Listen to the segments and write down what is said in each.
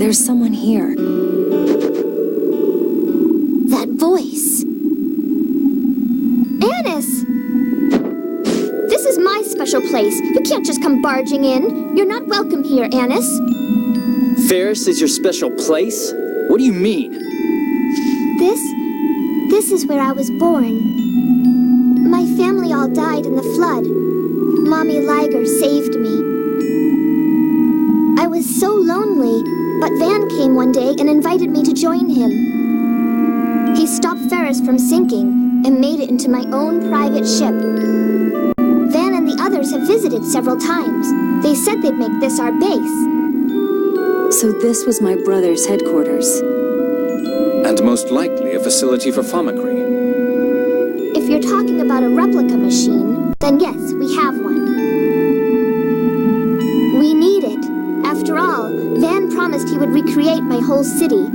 There's someone here. That voice. Annis! This is my special place. You can't just come barging in. You're not welcome here, Annis. Ferris is your special place? What do you mean? This is where I was born. My family all died in the flood. Mommy Liger saved me. I was so lonely, but Van came one day and invited me to join him. He stopped Ferris from sinking and made it into my own private ship. Van and the others have visited several times. They said they'd make this our base. So this was my brother's headquarters. And most likely a facility for pharmacy. If you're talking about a replica machine, then yes, we have one. We need it. After all, Van promised he would recreate my whole city.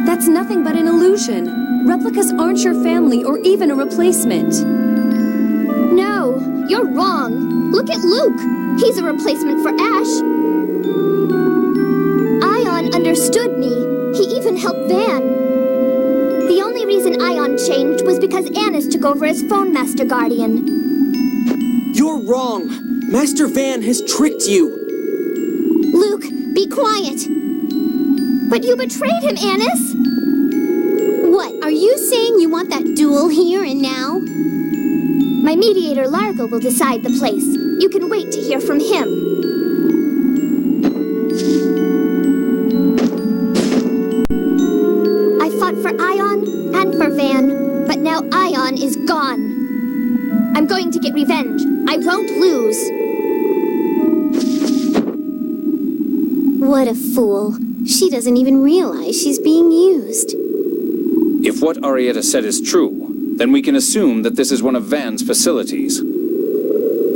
That's nothing but an illusion. Replicas aren't your family or even a replacement. No, you're wrong. Look at Luke. He's a replacement for Ash. Ion understood me. He even helped Van. The only reason Ion changed was because Annis took over as Phone Master Guardian. You're wrong. Master Van has tricked you. Luke, be quiet. But you betrayed him, Annis. What, are you saying you want that duel here and now? My mediator Largo will decide the place. You can wait to hear from him. I fought for Ion and for Van, but now Ion is gone. I'm going to get revenge. I won't lose. What a fool. She doesn't even realize she's being used. If what Arietta said is true, then we can assume that this is one of Van's facilities.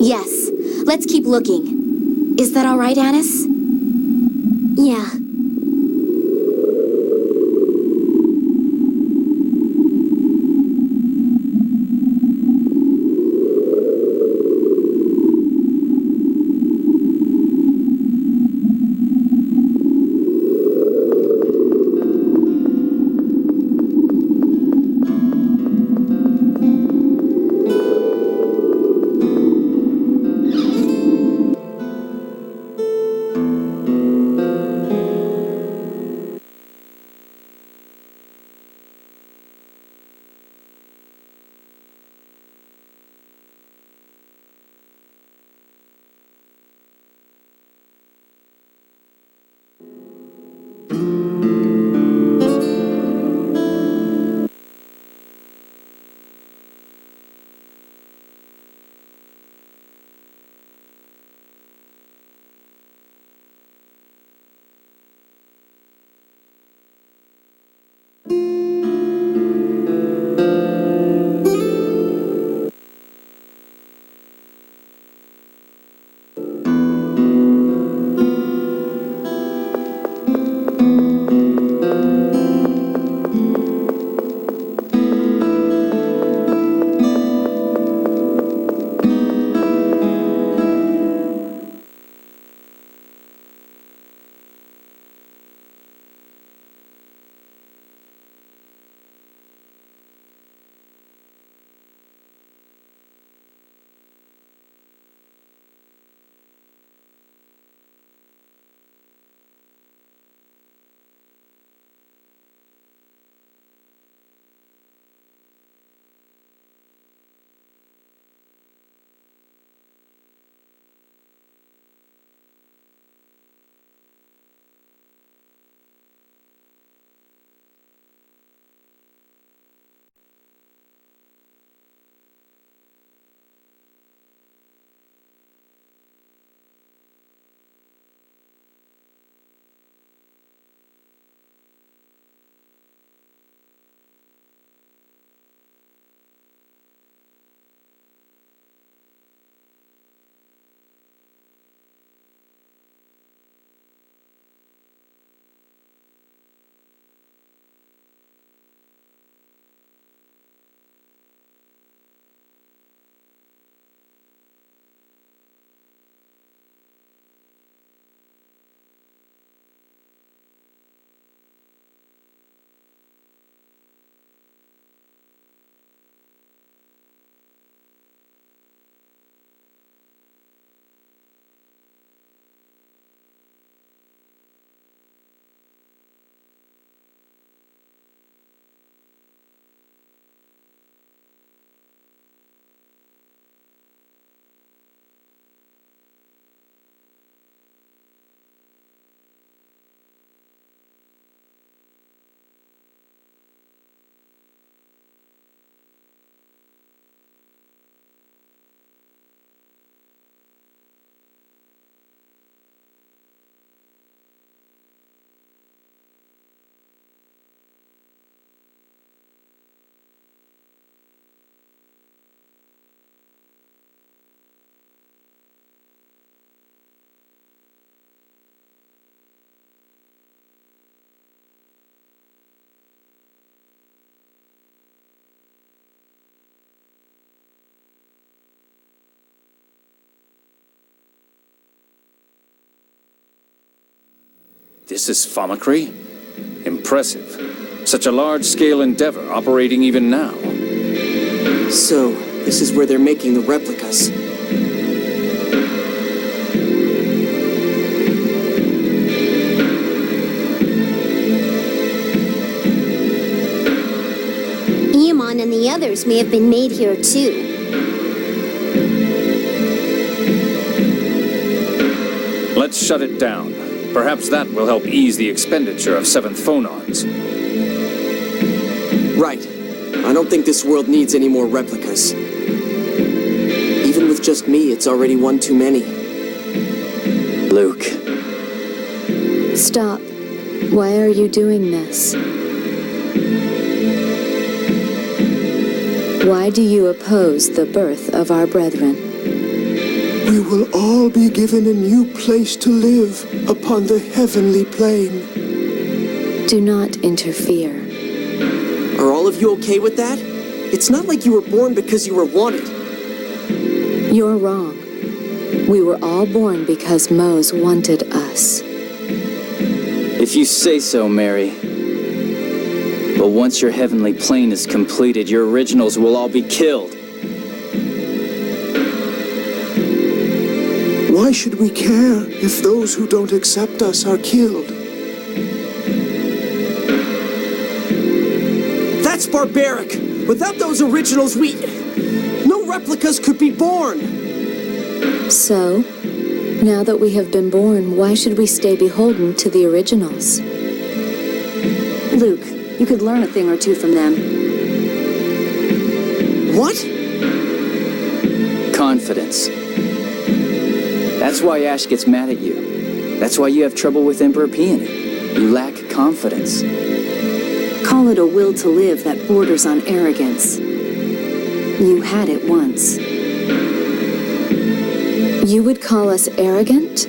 Yes. Let's keep looking. Is that all right, Annis? Yeah. This is Famacry? Impressive. Such a large-scale endeavor operating even now. So, this is where they're making the replicas. Eamon and the others may have been made here too. Let's shut it down. Perhaps that will help ease the expenditure of 7th phonons. Right. I don't think this world needs any more replicas. Even with just me, it's already one too many. Luke. Stop. Why are you doing this? Why do you oppose the birth of our brethren? We will all be given a new place to live upon the heavenly plane. Do not interfere. Are all of you okay with that? It's not like you were born because you were wanted. You're wrong. We were all born because Mose wanted us. If you say so, Mary. But once your heavenly plane is completed, your originals will all be killed. Why should we care if those who don't accept us are killed? That's barbaric! Without those originals, no replicas could be born! So, now that we have been born, why should we stay beholden to the originals? Luke, you could learn a thing or two from them. What? Confidence. That's why Ash gets mad at you. That's why you have trouble with Emperor Peony. You lack confidence. Call it a will to live that borders on arrogance. You had it once. You would call us arrogant?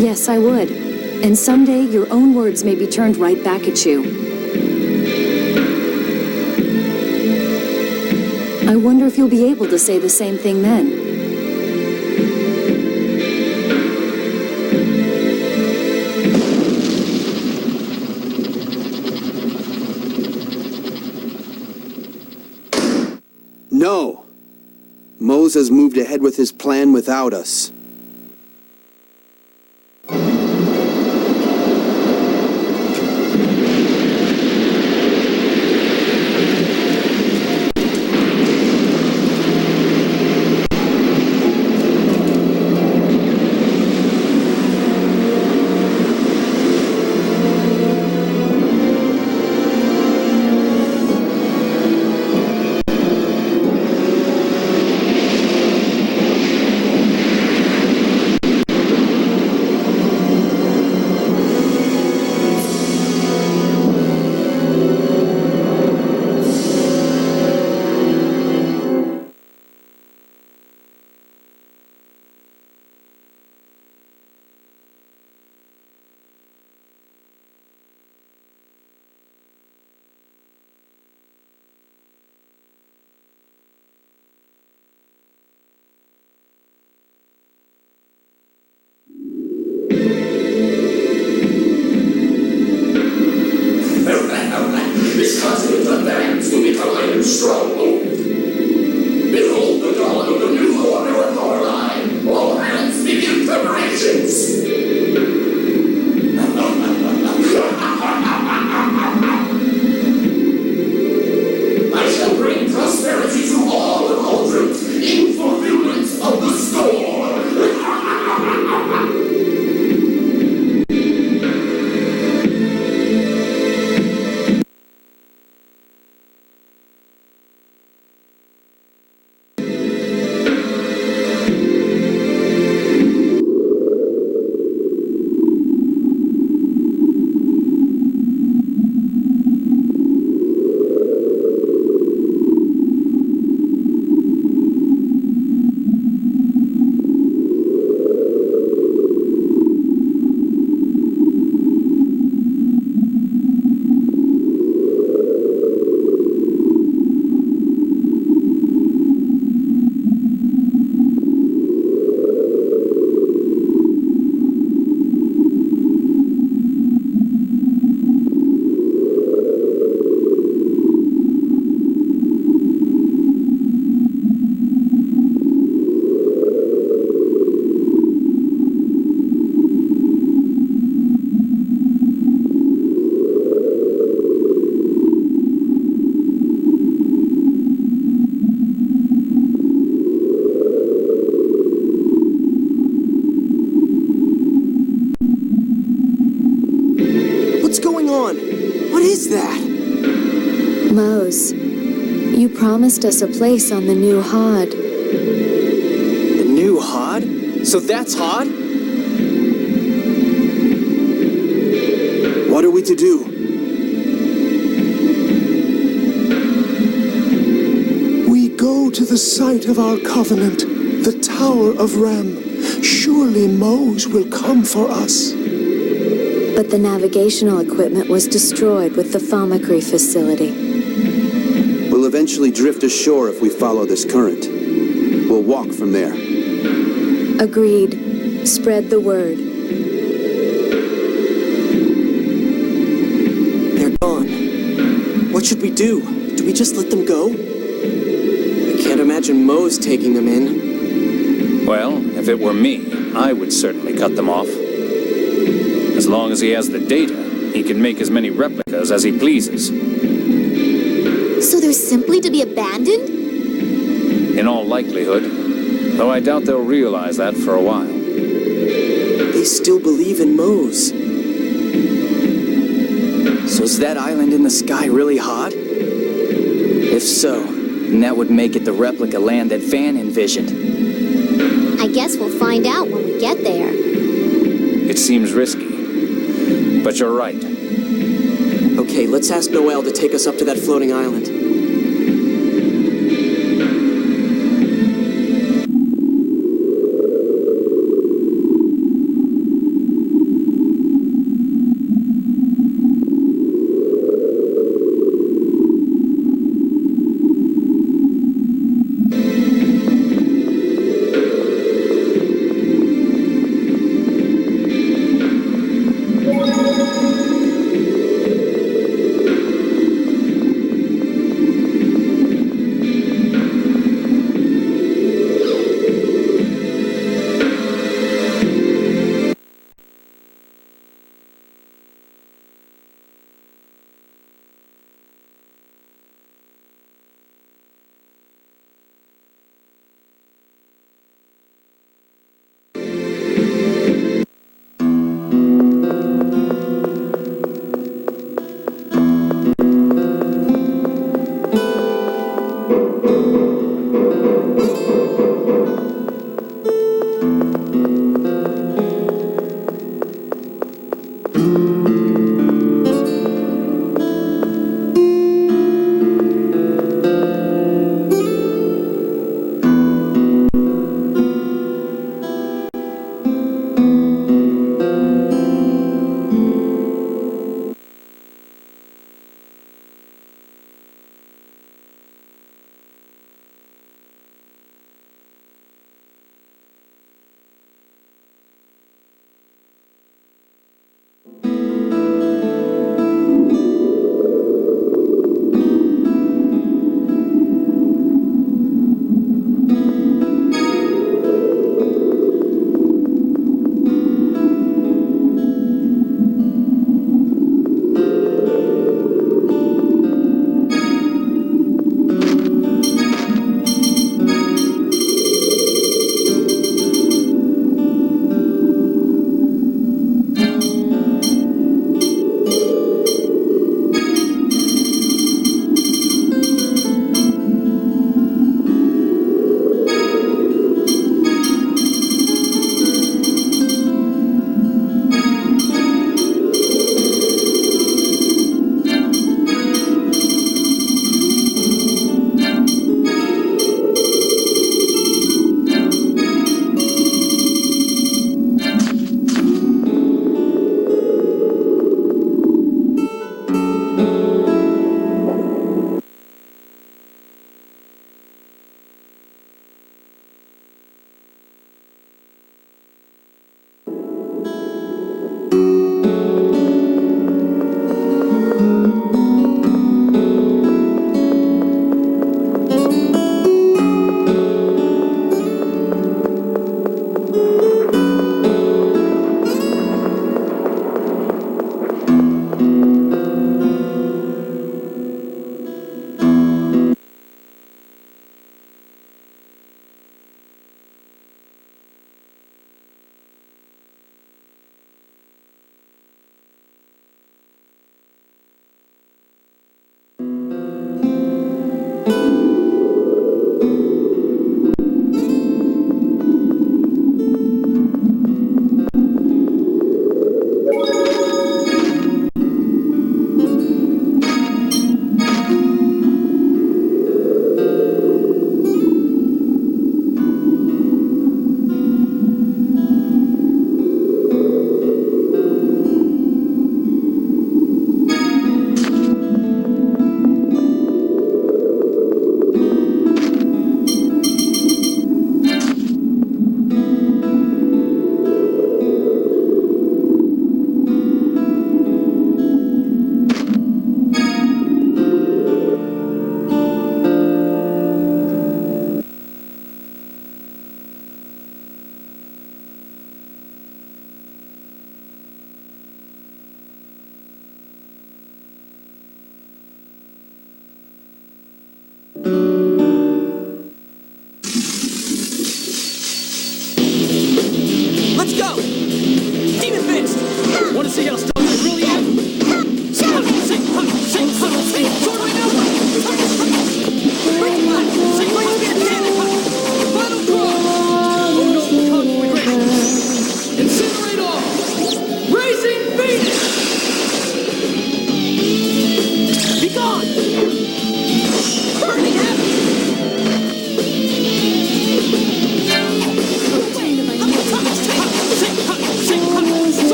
Yes, I would. And someday your own words may be turned right back at you. I wonder if you'll be able to say the same thing then. No. Mose has moved ahead with his plan without us. This continent advance will become a new stronghold. Behold the dawn of the new order of our line. All hands begin preparations. I shall bring prosperity to all the cauldrons in fulfillment of the storm. You promised us a place on the new Hod. The new Hod? So that's Hod? What are we to do? We go to the site of our covenant, the Tower of Rem. Surely Mose will come for us. But the navigational equipment was destroyed with the Thaumacri facility. We'll eventually drift ashore if we follow this current. We'll walk from there. Agreed. Spread the word. They're gone. What should we do? Do we just let them go? I can't imagine Mose taking them in. Well, if it were me, I would certainly cut them off. As long as he has the data, he can make as many replicas as he pleases. So they're simply to be abandoned? In all likelihood, though I doubt they'll realize that for a while. They still believe in Mose. So is that island in the sky really hot? If so, then that would make it the replica land that Van envisioned. I guess we'll find out when we get there. It seems risky, but you're right. Okay, let's ask Noel to take us up to that floating island.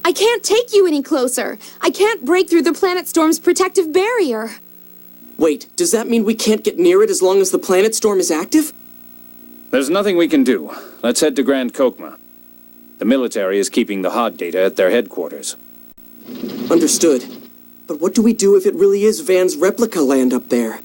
I can't take you any closer. I can't break through the planet storm's protective barrier. Wait, does that mean we can't get near it as long as the planet storm is active? There's nothing we can do. Let's head to Grand Kokma. The military is keeping the HOD data at their headquarters. Understood. But what do we do if it really is Van's replica land up there?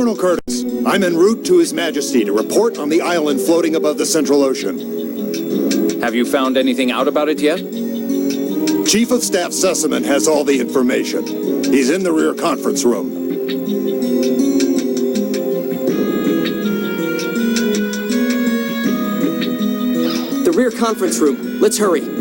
Colonel Curtis. I'm en route to His Majesty to report on the island floating above the Central Ocean. Have you found anything out about it yet? Chief of Staff Sessamon has all the information. He's in the rear conference room. The rear conference room. Let's hurry.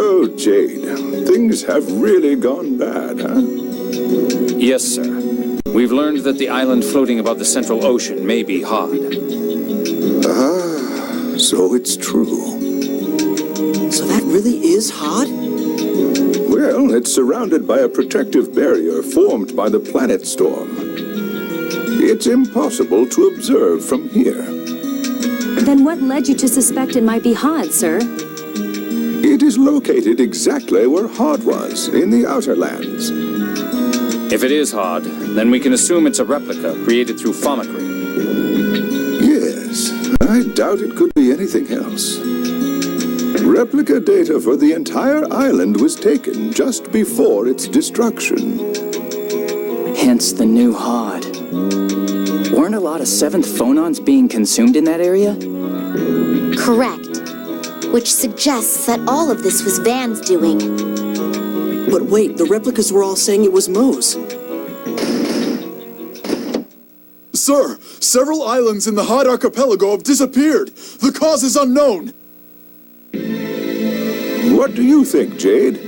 Oh, Jade, things have really gone bad, huh? Yes, sir. We've learned that the island floating above the Central Ocean may be hard. Ah, so it's true. So that really is hard? Well, it's surrounded by a protective barrier formed by the planet storm. It's impossible to observe from here. Then what led you to suspect it might be Hod, sir? It is located exactly where Hod was, in the Outer Lands. If it is hard, then we can assume it's a replica created through Fomicry. Yes, I doubt it could be anything else. Replica data for the entire island was taken just before its destruction. Hence the new Hod. Weren't a lot of 7th phonons being consumed in that area? Correct. Which suggests that all of this was Van's doing. But wait, the replicas were all saying it was Moe's. Sir, several islands in the Hod Archipelago have disappeared. The cause is unknown. What do you think, Jade?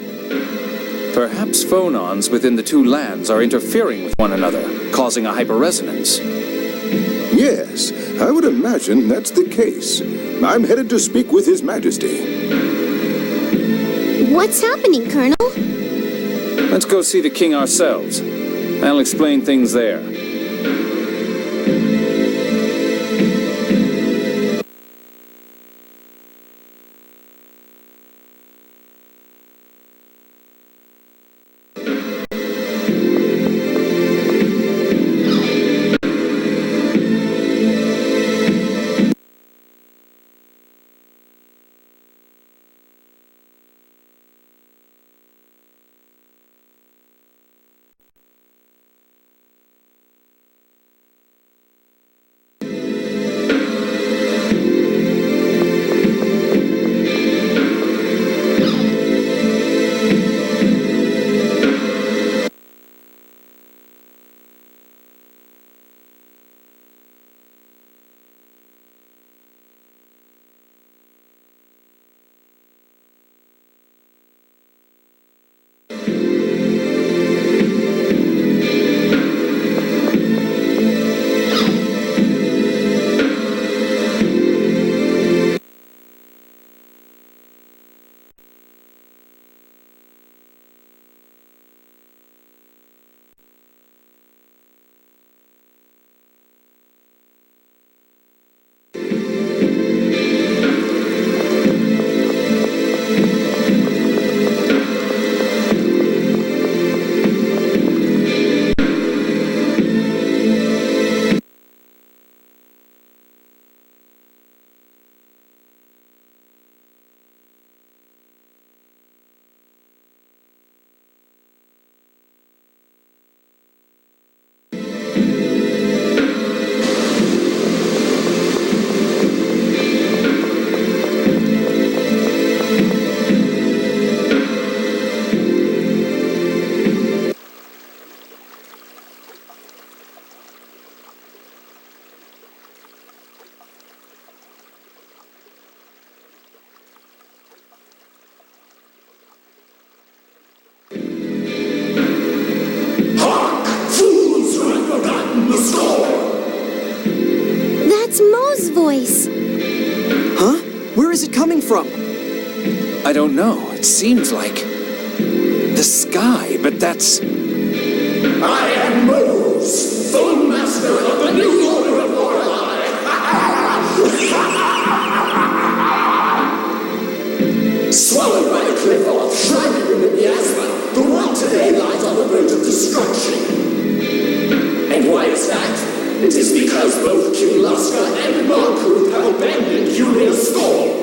Perhaps phonons within the two lands are interfering with one another, causing a hyperresonance. Yes, I would imagine that's the case. I'm headed to speak with His Majesty. What's happening, Colonel? Let's go see the king ourselves. I'll explain things there. voice. Huh? Where is it coming from? I don't know. It seems like the sky, but that's... I am Mose, full master of the new order of Lorelei. Swallowed by a cliff off, shrouded in the miasma, the world today lies on the verge of destruction. And why is that? It is because both King Luska and Malkuth have abandoned Julia's skull.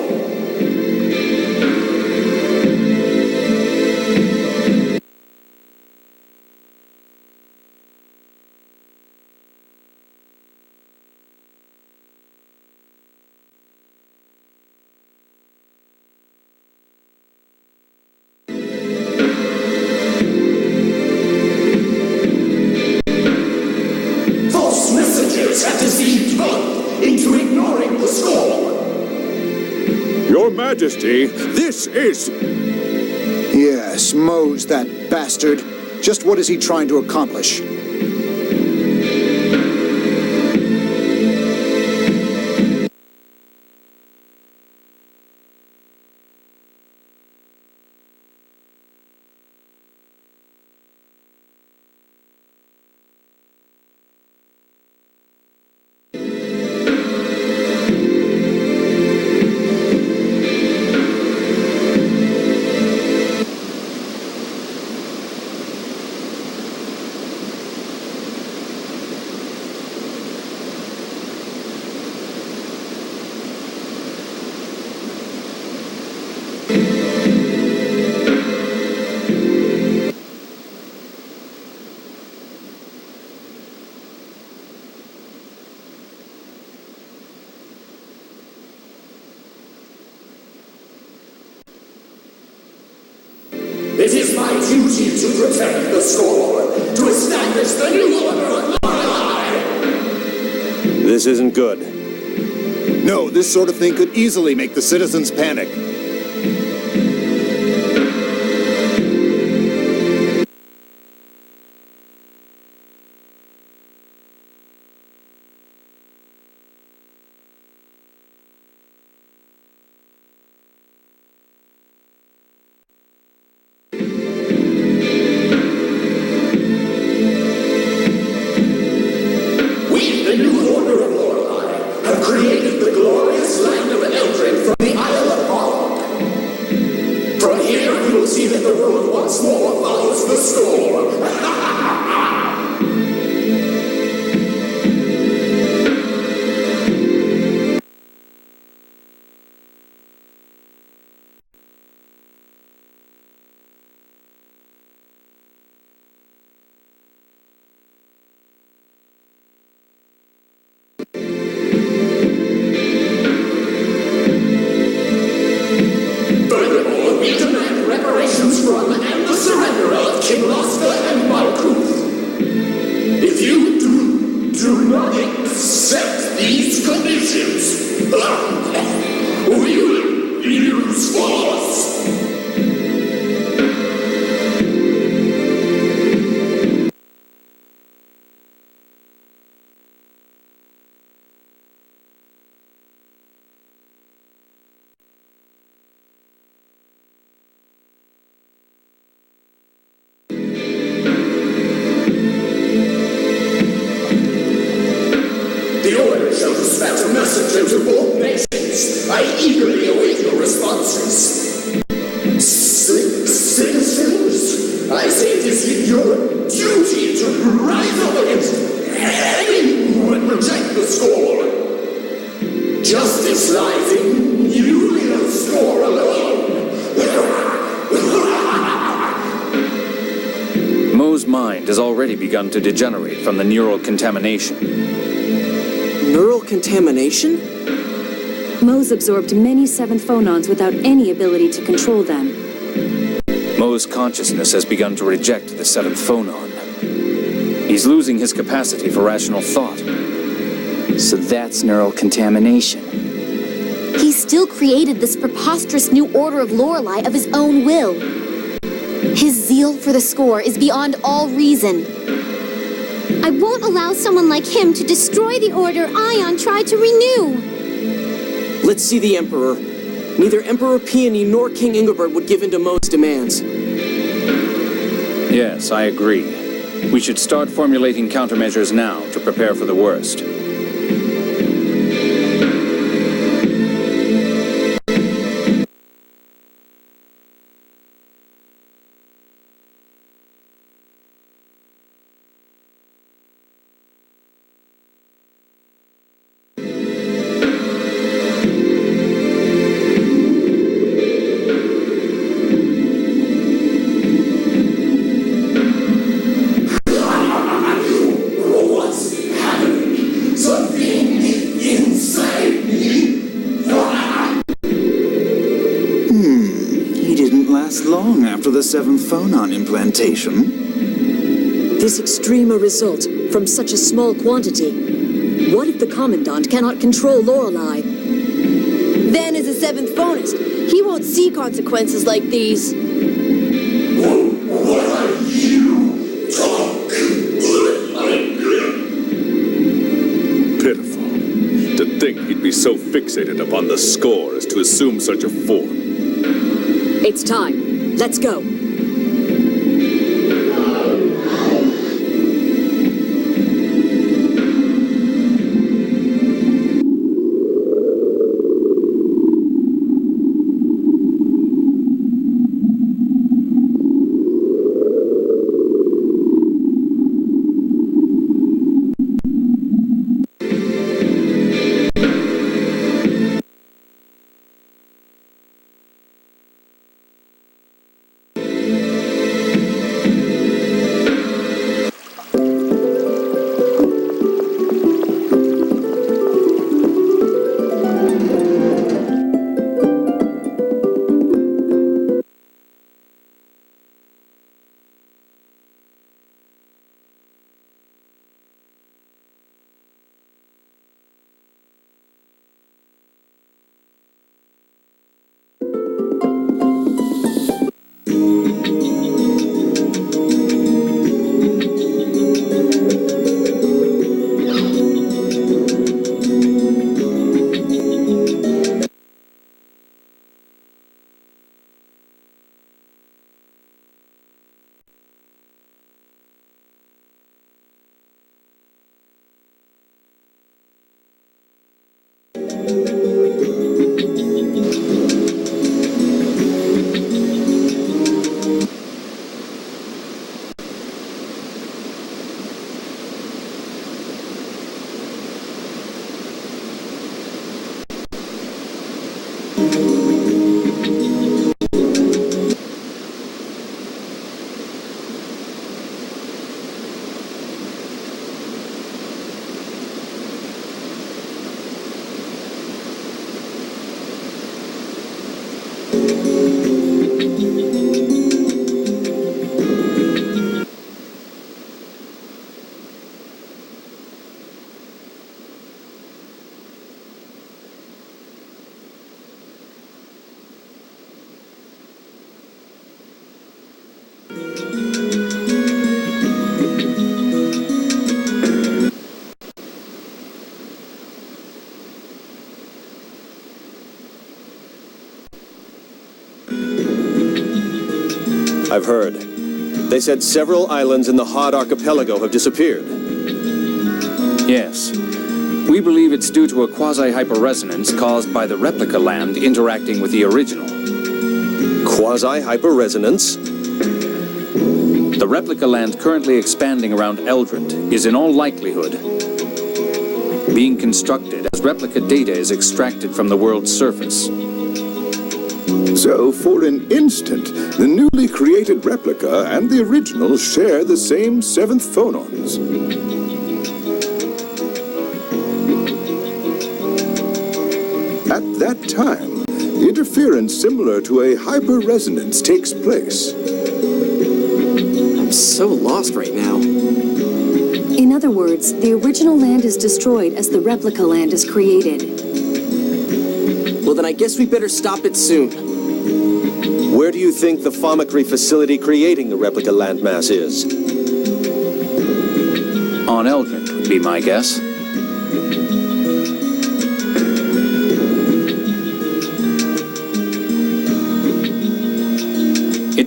Have deceived both into ignoring the skull. Your Majesty, this is... Yes, Mose, that bastard. Just what is he trying to accomplish? It is my duty to protect the skull, to establish the new order of Lorelei. This isn't good. No, this sort of thing could easily make the citizens panic. Created the glorious land of Eldred from the Isle of Hog. From here, you will see that the world once more follows the storm. From and the surrender of King Luska and Malkuth. If you do not accept these conditions, we will use force. Shall dispatch a messenger to both nations. I eagerly await your responses. Citizens, I say it is your duty to rise up against anyone who would reject the score. Justice lies in Julia's score alone. Mo's mind has already begun to degenerate from the neural contamination. Neural contamination? Mo's absorbed many seventh phonons without any ability to control them. Mo's consciousness has begun to reject the seventh phonon. He's losing his capacity for rational thought. So that's neural contamination. He still created this preposterous new order of Lorelei of his own will. His zeal for the score is beyond all reason. I won't allow someone like him to destroy the order Ion tried to renew. Let's see the Emperor. Neither Emperor Peony nor King Ingobert would give in to Mo's demands. Yes, I agree. We should start formulating countermeasures now to prepare for the worst. Long after the 7th phonon implantation. This extreme a result from such a small quantity. What if the Commandant cannot control Lorelei? Van is a 7th phonist. He won't see consequences like these. What are you talking? Pitiful. To think he'd be so fixated upon the score as to assume such a form. It's time. Let's go. I've heard. They said several islands in the Hod Archipelago have disappeared. Yes. We believe it's due to a quasi-hyperresonance caused by the replica land interacting with the original. Quasi-hyperresonance? The replica land currently expanding around Eldrint is in all likelihood being constructed as replica data is extracted from the world's surface. So, for an instant, the newly created replica and the original share the same 7th phonons. At that time, interference similar to a hyperresonance takes place. I'm so lost right now. In other words, the original land is destroyed as the replica land is created. Well, then I guess we better stop it soon. Where do you think the Thaumacrine facility creating the replica landmass is? On Eldrint would be my guess.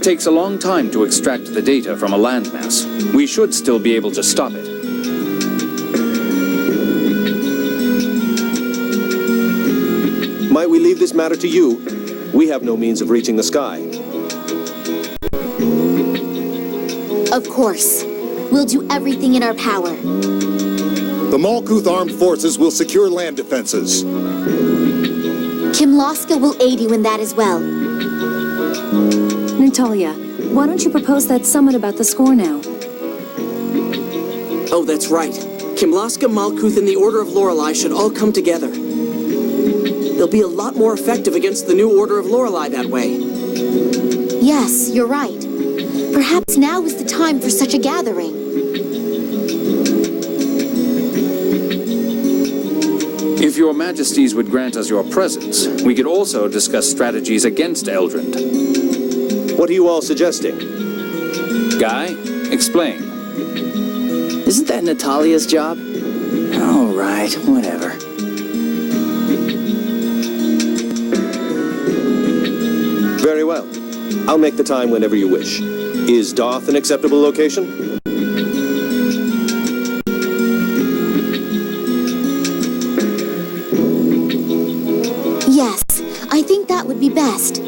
It takes a long time to extract the data from a landmass. We should still be able to stop it. Might we leave this matter to you? We have no means of reaching the sky. Of course. We'll do everything in our power. The Malkuth Armed Forces will secure land defenses. Kimloska will aid you in that as well. Natalia, why don't you propose that summit about the score now? Oh, that's right. Kimloska, Malkuth, and the Order of Lorelei should all come together. They'll be a lot more effective against the new Order of Lorelei that way. Yes, you're right. Perhaps now is the time for such a gathering. If your majesties would grant us your presence, we could also discuss strategies against Eldrund. What are you all suggesting? Guy, explain. Isn't that Natalia's job? All right, whatever. Very well. I'll make the time whenever you wish. Is Doth an acceptable location? Yes, I think that would be best.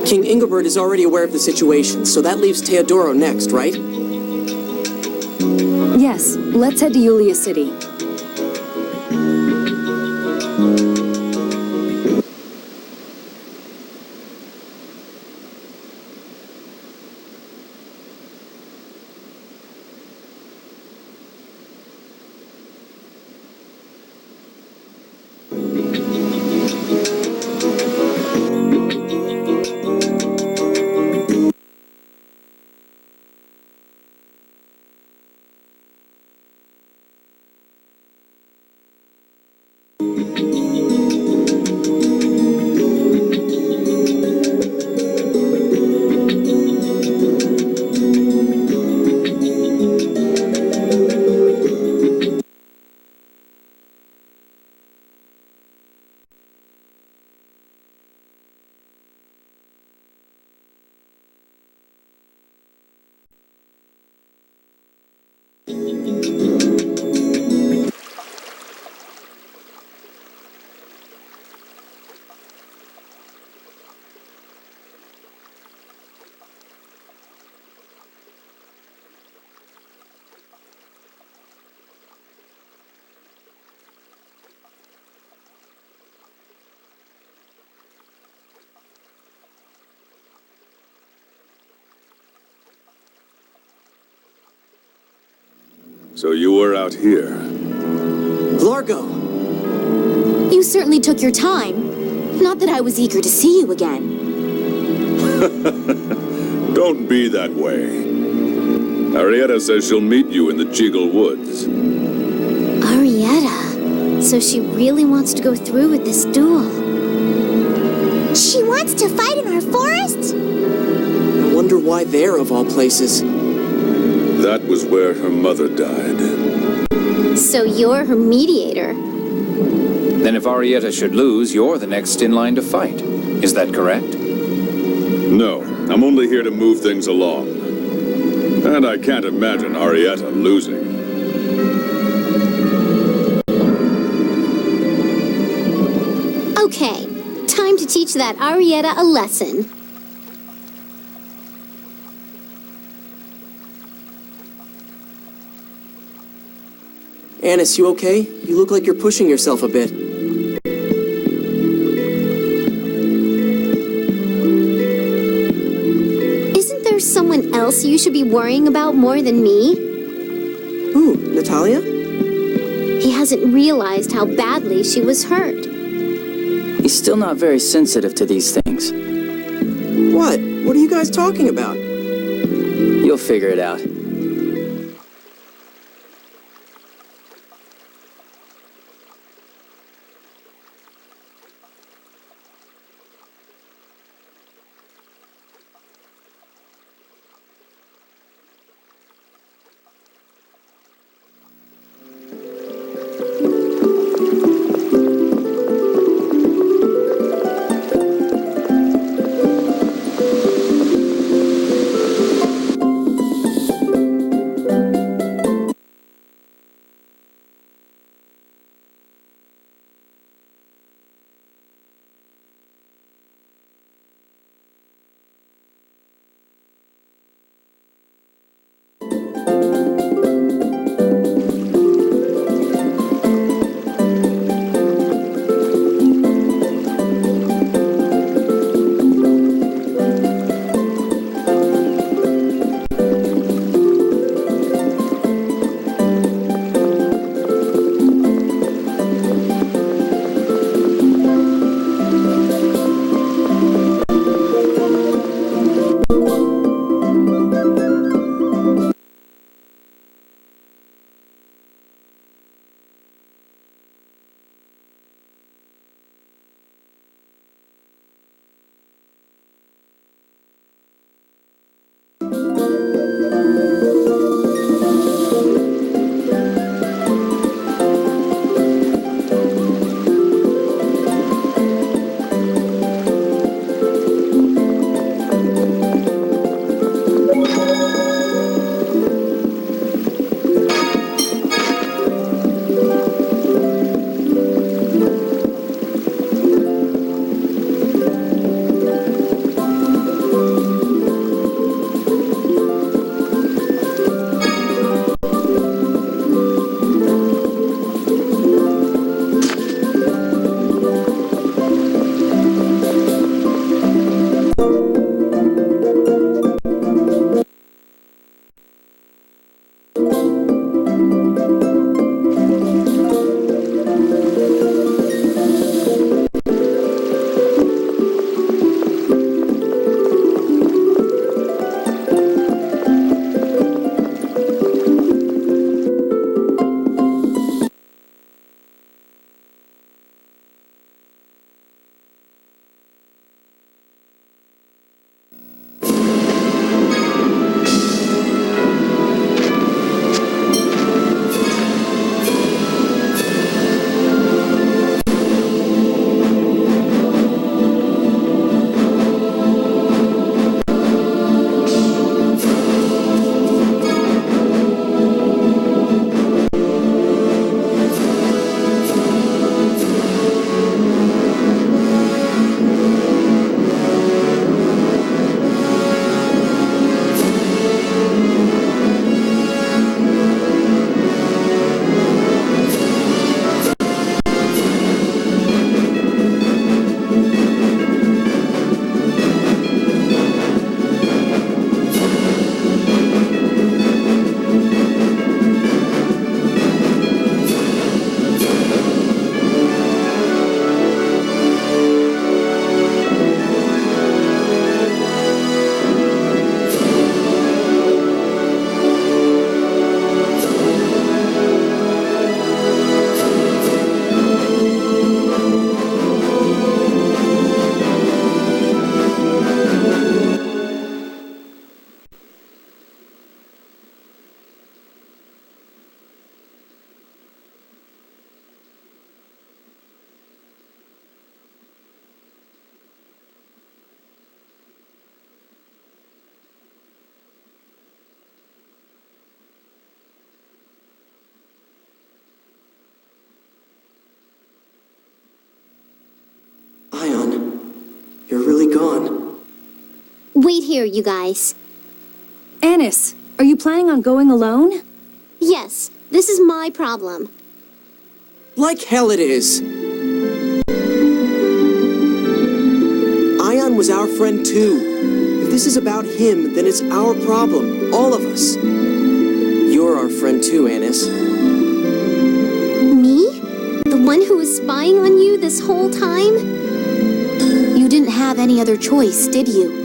King Ingobert is already aware of the situation, so that leaves Teodoro next, right? Yes, let's head to Yulia City. So you were out here. Largo! You certainly took your time. Not that I was eager to see you again. Don't be that way. Arietta says she'll meet you in the Jiggle Woods. Arietta? So she really wants to go through with this duel? She wants to fight in our forest? I wonder why there, of all places. That was where her mother died. So you're her mediator? Then if Arietta should lose, you're the next in line to fight. Is that correct? No, I'm only here to move things along. And I can't imagine Arietta losing. Okay, time to teach that Arietta a lesson. Annis, you okay? You look like you're pushing yourself a bit. Isn't there someone else you should be worrying about more than me? Who, Natalia? He hasn't realized how badly she was hurt. He's still not very sensitive to these things. What? What are you guys talking about? You'll figure it out. wait here, you guys. Annis, are you planning on going alone? Yes, this is my problem. Like hell it is. Ion was our friend too. If this is about him, then it's our problem. All of us. You're our friend too, Annis. Me? The one who was spying on you this whole time? You didn't have any other choice, did you?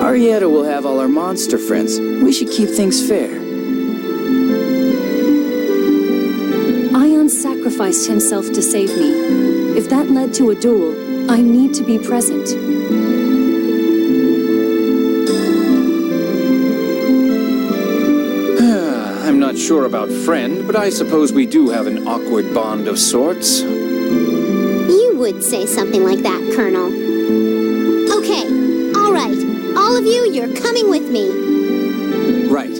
Arietta will have all our monster friends. We should keep things fair. Ion sacrificed himself to save me. If that led to a duel, I need to be present. I'm not sure about friend, but I suppose we do have an awkward bond of sorts. You would say something like that, Colonel. Okay, all right. All of you, you're coming with me. Right.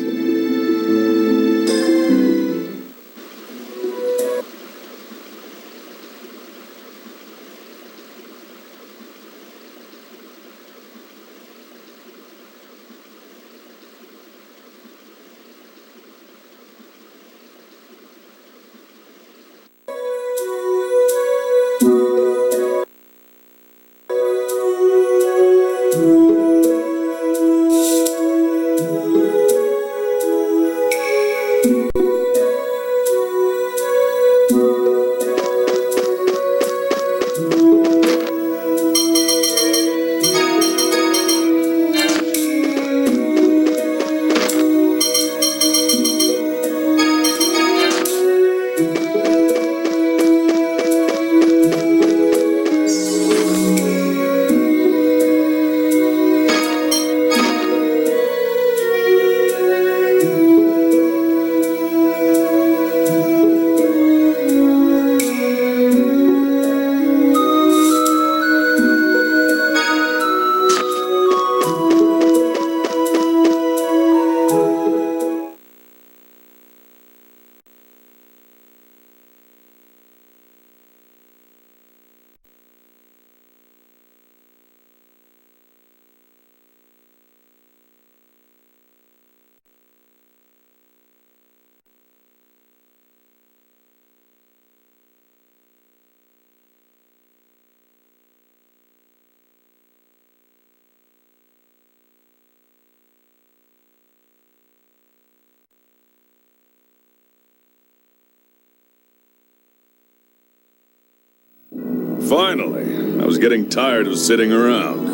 Finally, I was getting tired of sitting around.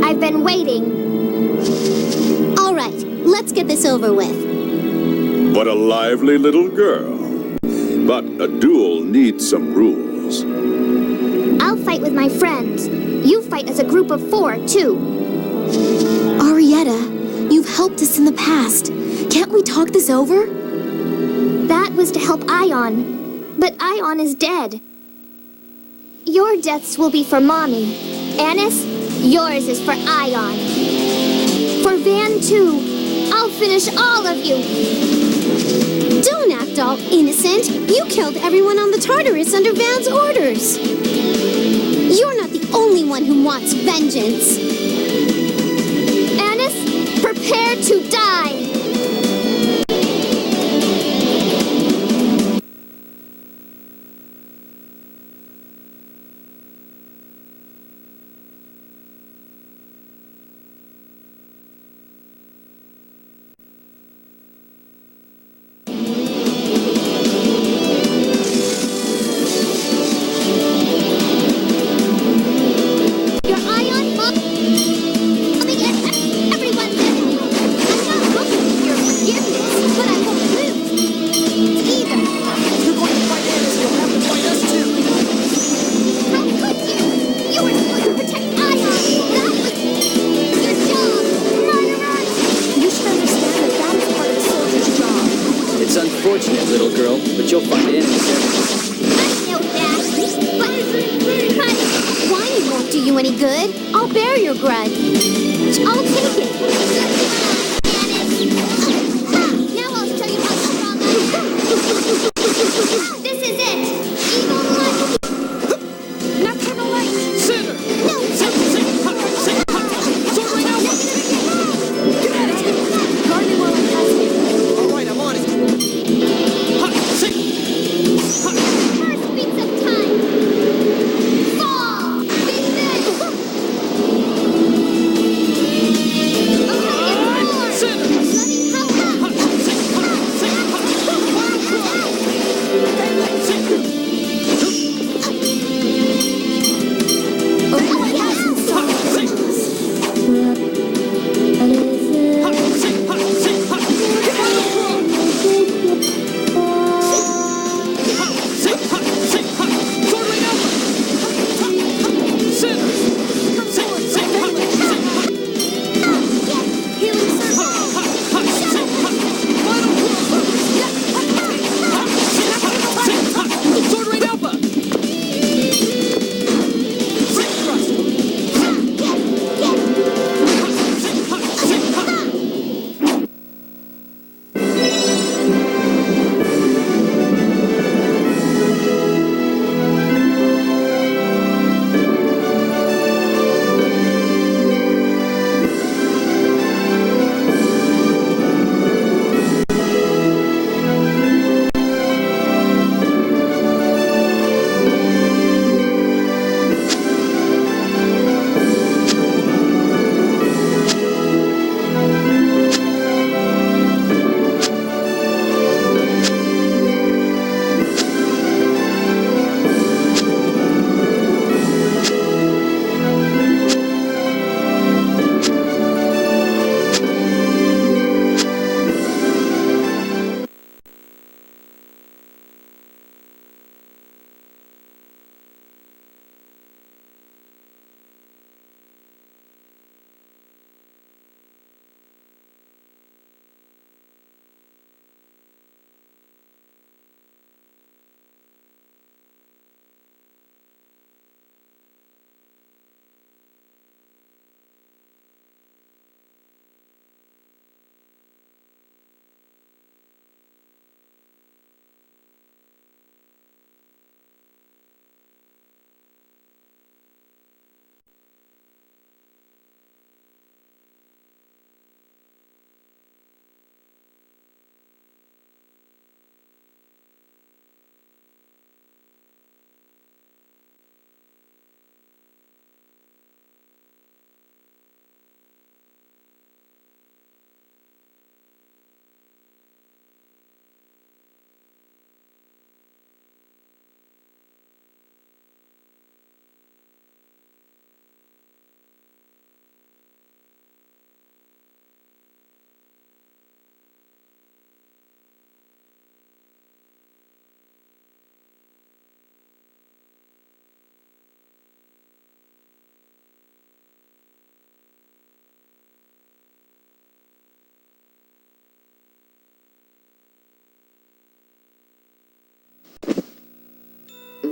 I've been waiting. All right, let's get this over with. What a lively little girl. But a duel needs some rules. I'll fight with my friends. You fight as a group of 4, too. Arietta, you've helped us in the past. Can't we talk this over? That was to help Ion. But Ion is dead. Your deaths will be for Mommy. Annis, yours is for Ion. For Van, too. I'll finish all of you. Don't act all innocent. You killed everyone on the Tartarus under Van's orders. You're not the only one who wants vengeance. Annis, prepare to die. Unfortunate, little girl, but you'll find enemies everywhere. I know that. But whining won't do you any good. I'll bear your grudge. I'll take it. Now I'll show you how strong I am. This is it. Evil light. Nocturnal light. Center. No.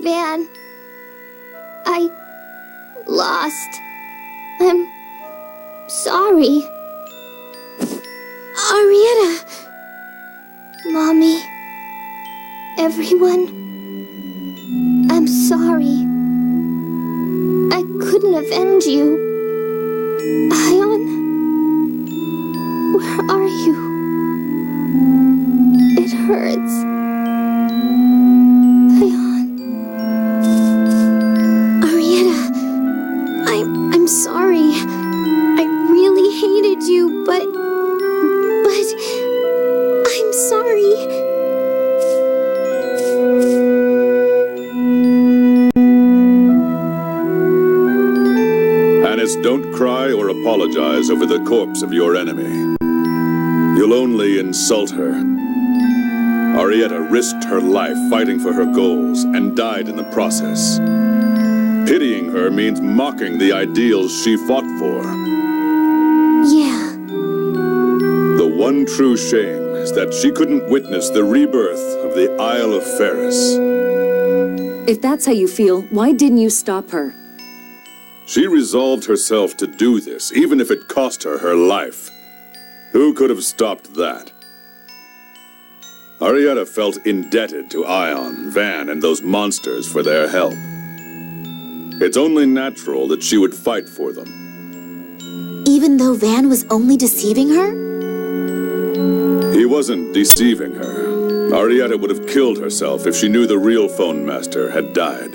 Van. I lost. I'm sorry. Arietta. Mommy. Everyone. I'm sorry. I couldn't avenge you. Ion? Where are you? It hurts. Ion. Arietta. I'm sorry. I really hated you, but I'm sorry. Don't cry or apologize over the corpse of your enemy. You'll only insult her. Arietta risked her life fighting for her goals and died in the process. Pitying her means mocking the ideals she fought for. Yeah. The one true shame is that she couldn't witness the rebirth of the Isle of Ferris. If that's how you feel, why didn't you stop her? She resolved herself to do this, even if it cost her her life. Who could have stopped that? Arietta felt indebted to Ion, Van, and those monsters for their help. It's only natural that she would fight for them. Even though Van was only deceiving her? He wasn't deceiving her. Arietta would have killed herself if she knew the real phone master had died.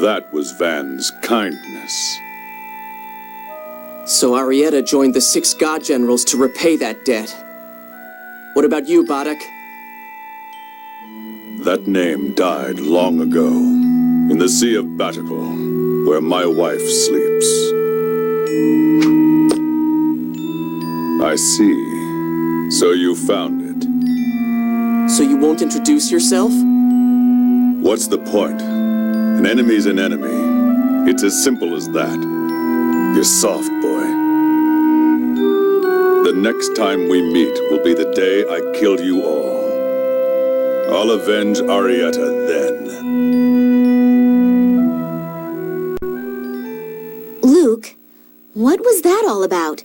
That was Van's kindness. So Arietta joined the 6 God Generals to repay that debt. What about you, Badok? That name died long ago, in the Sea of Batical, where my wife sleeps. I see. So you found it. So you won't introduce yourself? What's the point? An enemy's an enemy. It's as simple as that. You're soft, boy. The next time we meet will be the day I kill you all. I'll avenge Arietta then. Luke, what was that all about?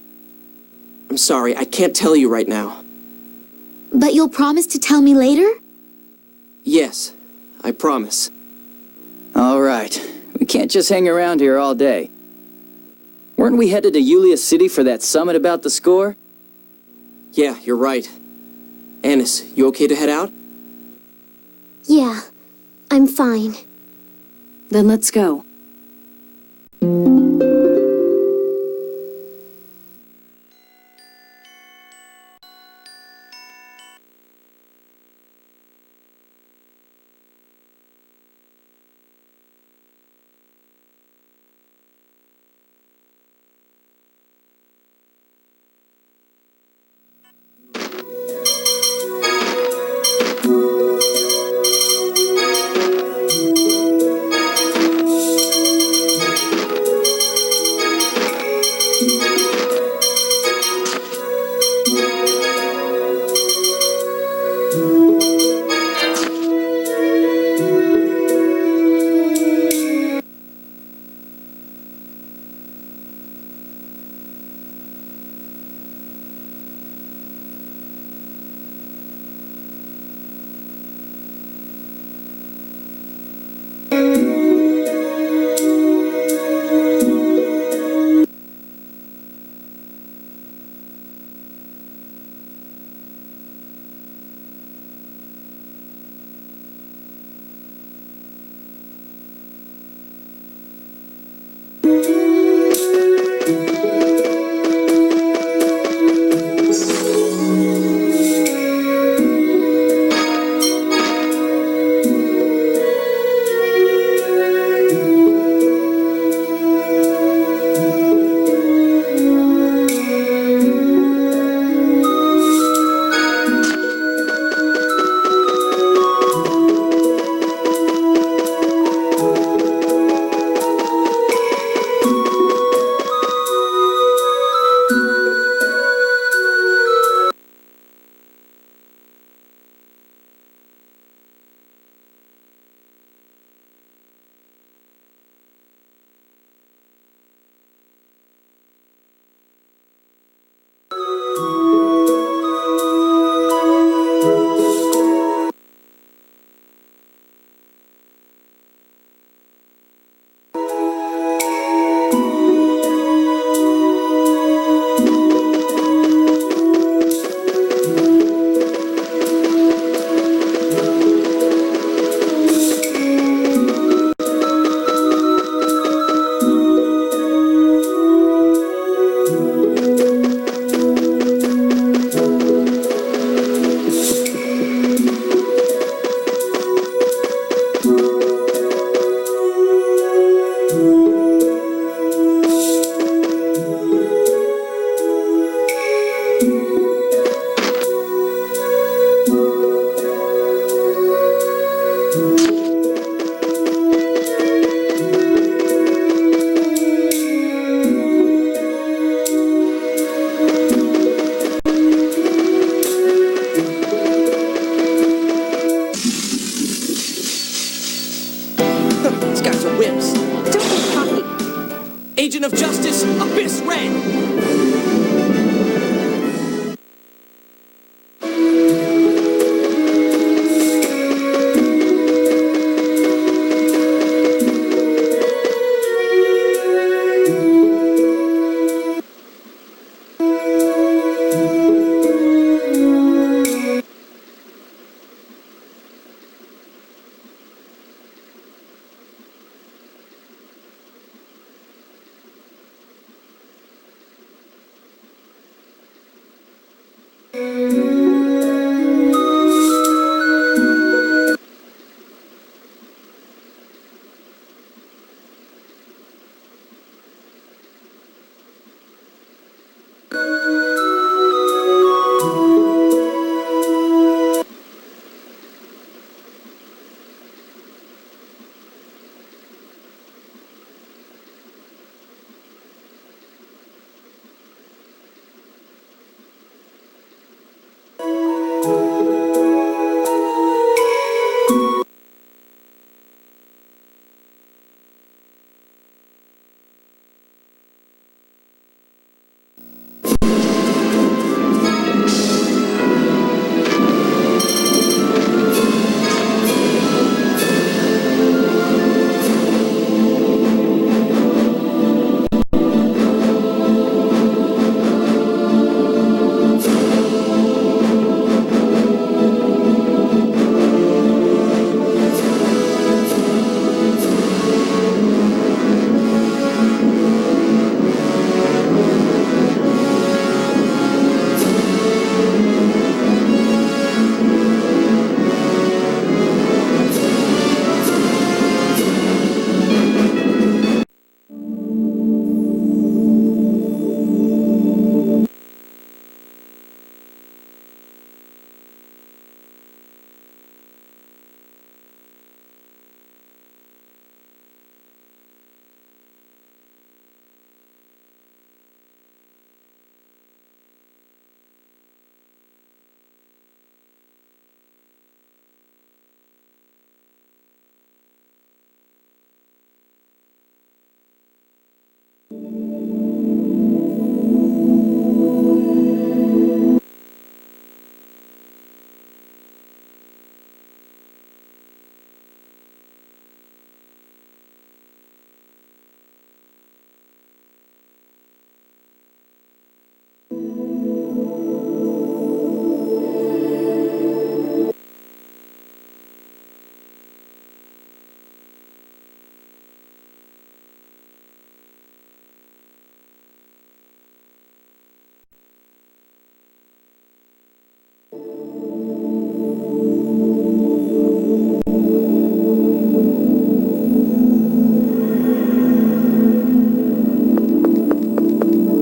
I'm sorry, I can't tell you right now. But you'll promise to tell me later? Yes, I promise. All right. We can't just hang around here all day. Weren't we headed to Yulia City for that summit about the score? Yeah, you're right. Anis, you okay to head out? Yeah, I'm fine. Then let's go.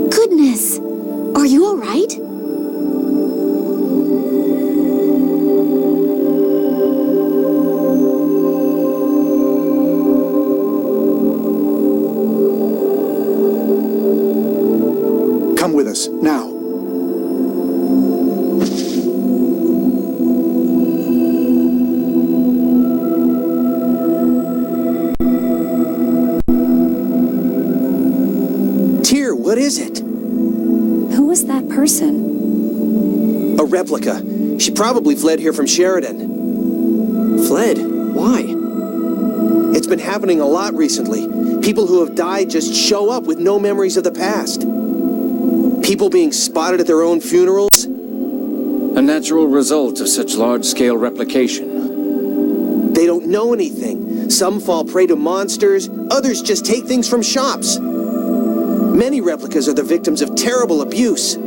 Goodness! Are you all right? Come with us, now. Tyr, what is it? Who is that person? A replica. She probably fled here from Sheridan. Fled? Why? It's been happening a lot recently. People who have died just show up with no memories of the past. People being spotted at their own funerals. A natural result of such large-scale replication. They don't know anything. Some fall prey to monsters, others just take things from shops. Many replicas are the victims of terrible abuse.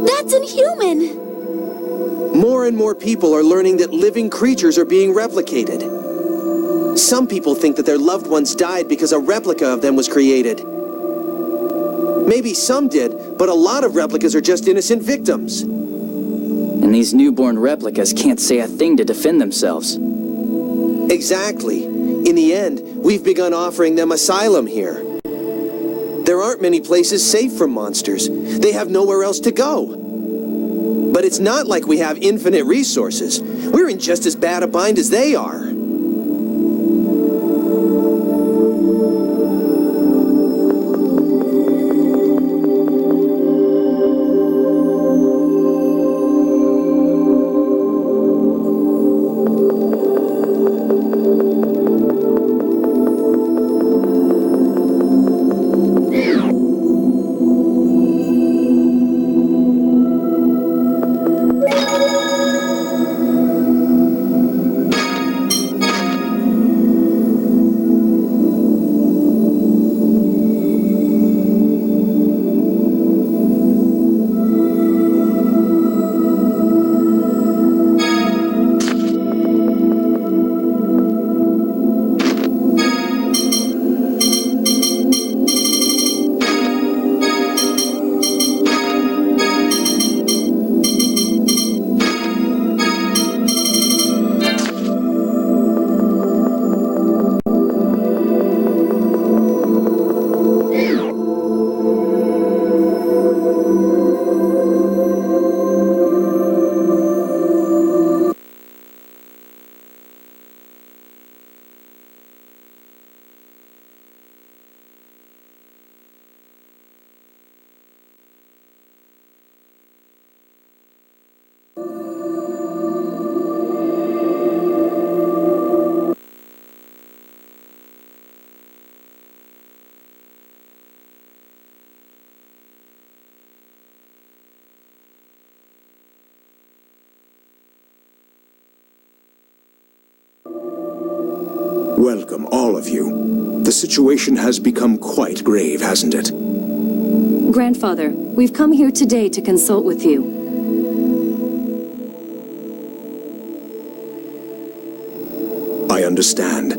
That's inhuman! More and more people are learning that living creatures are being replicated. Some people think that their loved ones died because a replica of them was created. Maybe some did, but a lot of replicas are just innocent victims. And these newborn replicas can't say a thing to defend themselves. Exactly. In the end, we've begun offering them asylum here. There aren't many places safe from monsters. They have nowhere else to go. But it's not like we have infinite resources. We're in just as bad a bind as they are. Welcome, all of you. The situation has become quite grave, hasn't it? Grandfather, we've come here today to consult with you. I understand.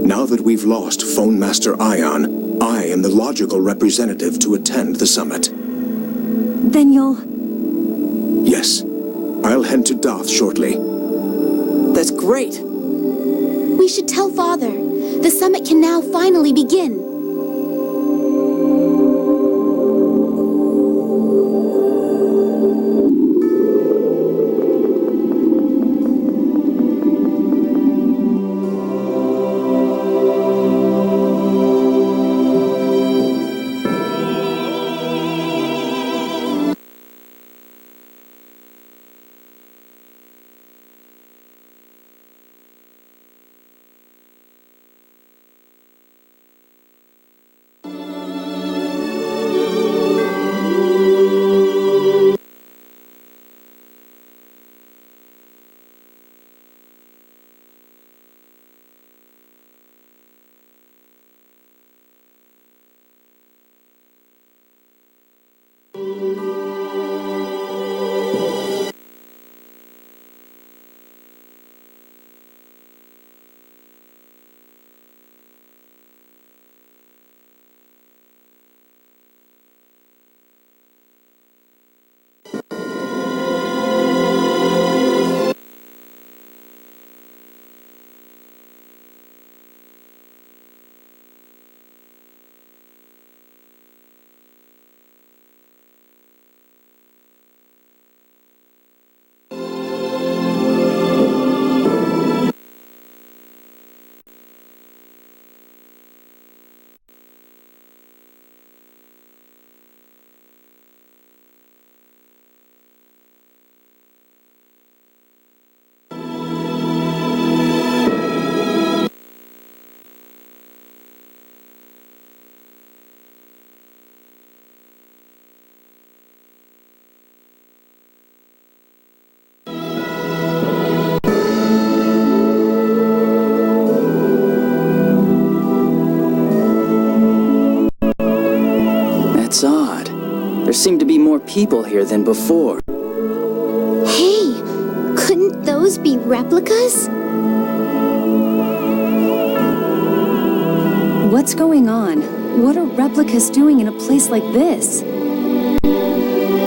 Now that we've lost Phone Master Ion, I am the logical representative to attend the summit. Then you'll... Yes. I'll head to Doth shortly. That's great! We should tell Father. The summit can now finally begin. There seem to be more people here than before. Hey, couldn't those be replicas? What's going on? What are replicas doing in a place like this?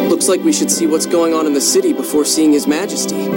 Looks like we should see what's going on in the city before seeing His Majesty.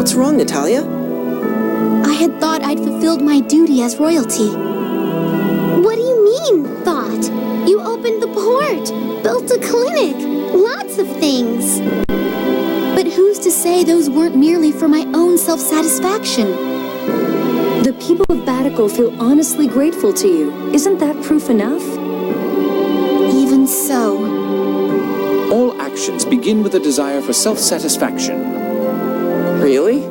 What's wrong, Natalia? I had thought I'd fulfilled my duty as royalty. What do you mean, thought? You opened the port, built a clinic, lots of things. But who's to say those weren't merely for my own self-satisfaction? The people of Batical feel honestly grateful to you. Isn't that proof enough? Even so. All actions begin with a desire for self-satisfaction. Really?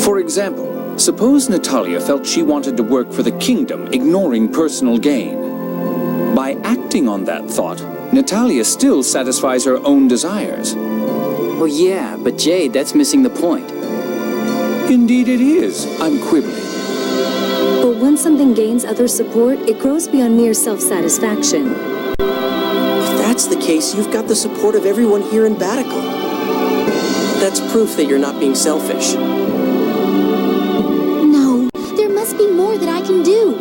For example, suppose Natalia felt she wanted to work for the kingdom, ignoring personal gain. By acting on that thought, Natalia still satisfies her own desires. Well, yeah, but Jade, that's missing the point. Indeed it is. I'm quibbling. But when something gains other support, it grows beyond mere self-satisfaction. If that's the case, you've got the support of everyone here in Batical. That's proof that you're not being selfish. No, there must be more that I can do.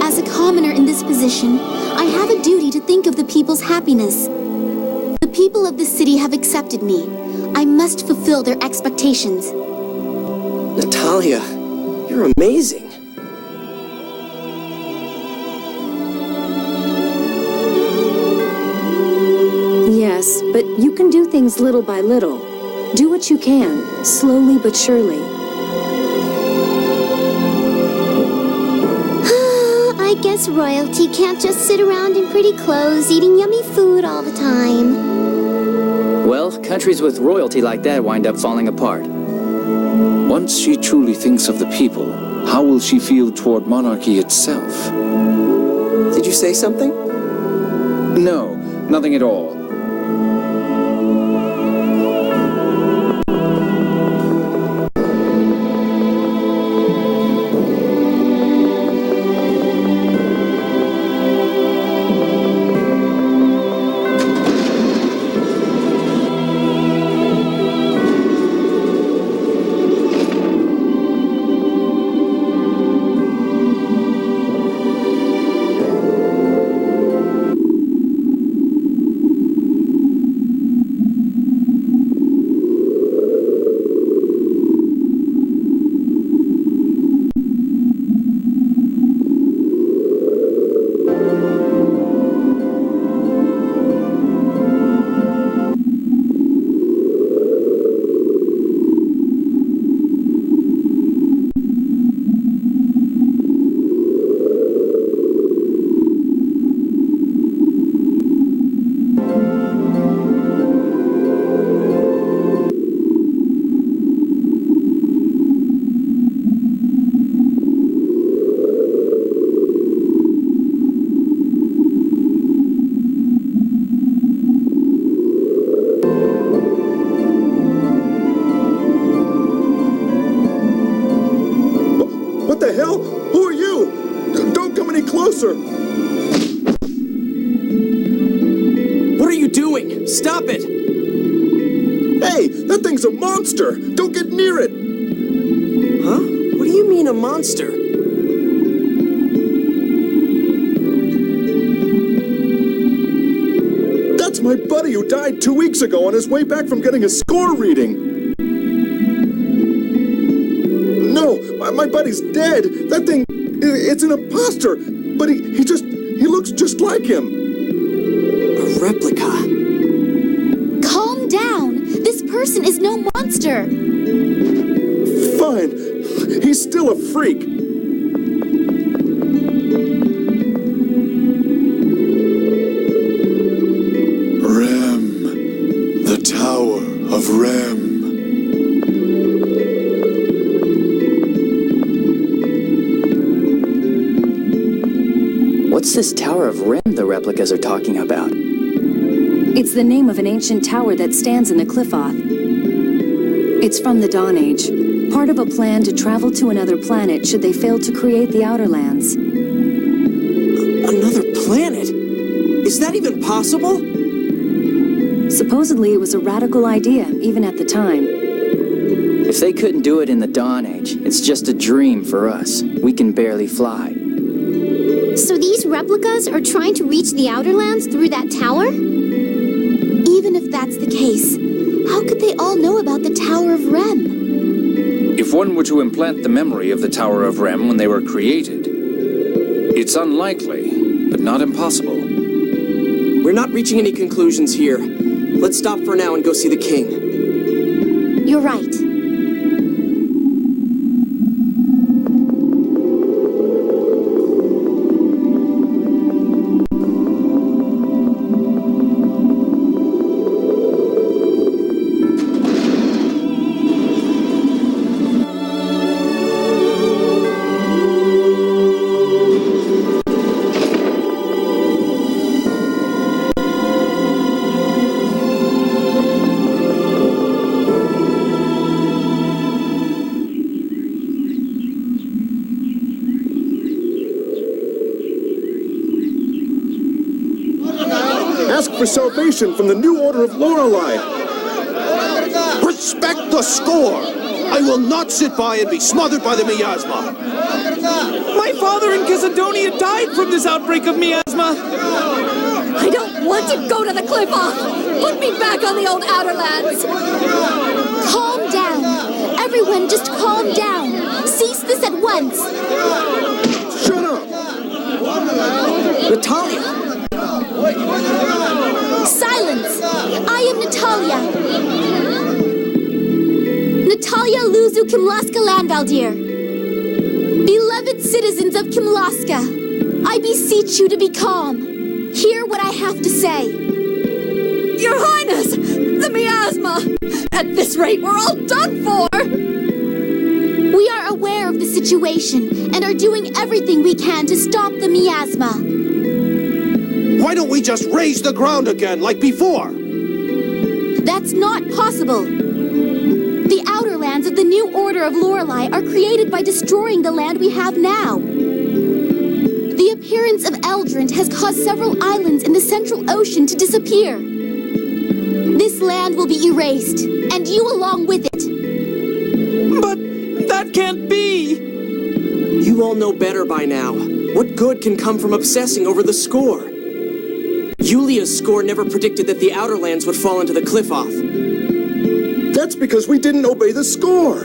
As a commoner in this position, I have a duty to think of the people's happiness. The people of the city have accepted me. I must fulfill their expectations. Natalia, you're amazing. Yes, but you can do things little by little. Do what you can, slowly but surely. I guess royalty can't just sit around in pretty clothes eating yummy food all the time. Well, countries with royalty like that wind up falling apart. Once she truly thinks of the people, how will she feel toward monarchy itself? Did you say something? No, nothing at all. the hell? Who are you? Don't come any closer! What are you doing? Stop it! Hey, that thing's a monster! Don't get near it! Huh? What do you mean, a monster? That's my buddy who died 2 weeks ago on his way back from getting a score reading! No, my buddy's dead! That thing, it's an imposter! But he looks just like him! A replica. Calm down! This person is no monster! Fine. He's still a freak. Rem. The Tower of Rem. What's this Tower of Rem the replicas are talking about? It's the name of an ancient tower that stands in the Cliffoth. It's from the Dawn Age, part of a plan to travel to another planet should they fail to create the Outer Lands. Another planet? Is that even possible? Supposedly it was a radical idea, even at the time. If they couldn't do it in the Dawn Age, it's just a dream for us. We can barely fly. So these replicas are trying to reach the Outer Lands through that tower? Even if that's the case, how could they all know about the Tower of Rem? If one were to implant the memory of the Tower of Rem when they were created, it's unlikely, but not impossible. We're not reaching any conclusions here. Let's stop for now and go see the king. You're right. Ask for salvation from the new Order of Lorelei. Respect the score! I will not sit by and be smothered by the miasma. My father in Casadonia died from this outbreak of miasma. I don't want to go to the Cliffoth! Put me back on the old Outer Lands! Calm down. Everyone, just calm down. Cease this at once. Shut up! Natalia! Silence! I am Natalia. Natalia Luzu Kimlaska Landvaldir. Beloved citizens of Kimlaska, I beseech you to be calm. Hear what I have to say. Your Highness! The miasma! At this rate, we're all done for! We are aware of the situation and are doing everything we can to stop the miasma. Why don't we just raise the ground again like before? That's not possible. The Outer Lands of the new Order of Lorelei are created by destroying the land we have now. The appearance of Eldrint has caused several islands in the Central Ocean to disappear. This land will be erased, and you along with it. But that can't be! You all know better by now. What good can come from obsessing over the score? Yulia's score never predicted that the Outer Lands would fall into the Cliffoth. That's because we didn't obey the score.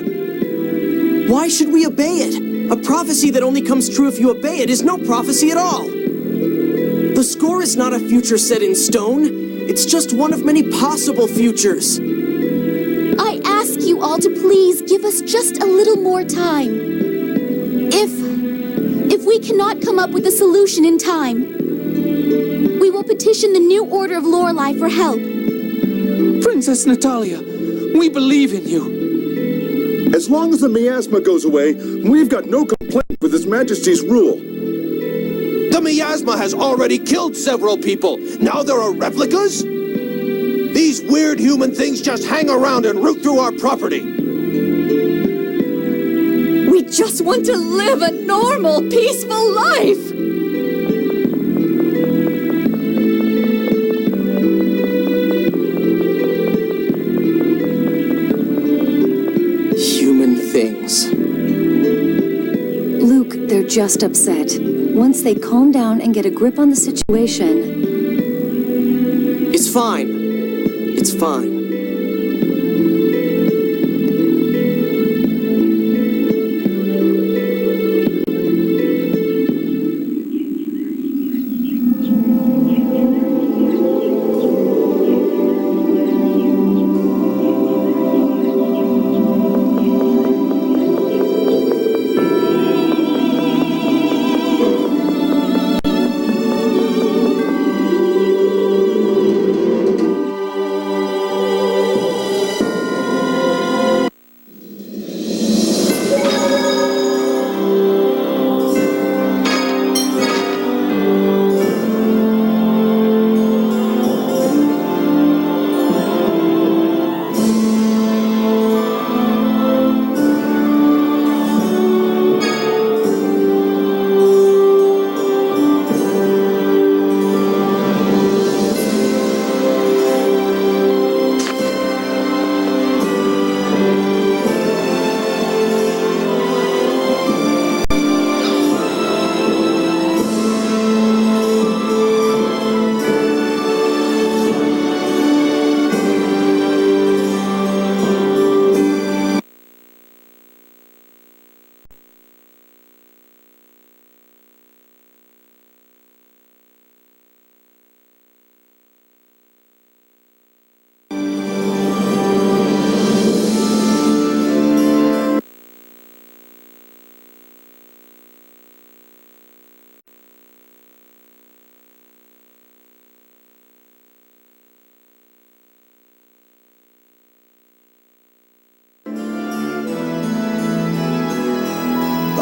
Why should we obey it? A prophecy that only comes true if you obey it is no prophecy at all. The score is not a future set in stone. It's just one of many possible futures. I ask you all to please give us just a little more time. If we cannot come up with a solution in time, we will petition the new Order of Lorelei for help. Princess Natalia, we believe in you. As long as the miasma goes away, we've got no complaint with His Majesty's rule. The miasma has already killed several people. Now there are replicas? These weird human things just hang around and root through our property. We just want to live a normal, peaceful life! Human things. Luke, they're just upset. Once they calm down and get a grip on the situation... It's fine. It's fine.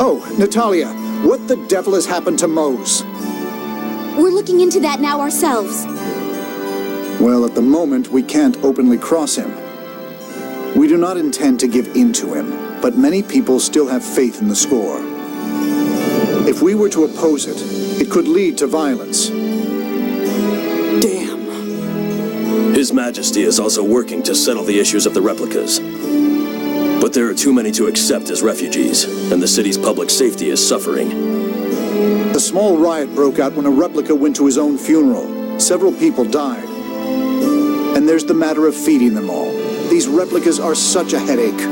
Oh, Natalia, what the devil has happened to Mose? We're looking into that now ourselves. Well, at the moment, we can't openly cross him. We do not intend to give in to him, but many people still have faith in the score. If we were to oppose it, it could lead to violence. Damn. His Majesty is also working to settle the issues of the replicas. But there are too many to accept as refugees, and the city's public safety is suffering. A small riot broke out when a replica went to his own funeral. Several people died. And there's the matter of feeding them all. These replicas are such a headache.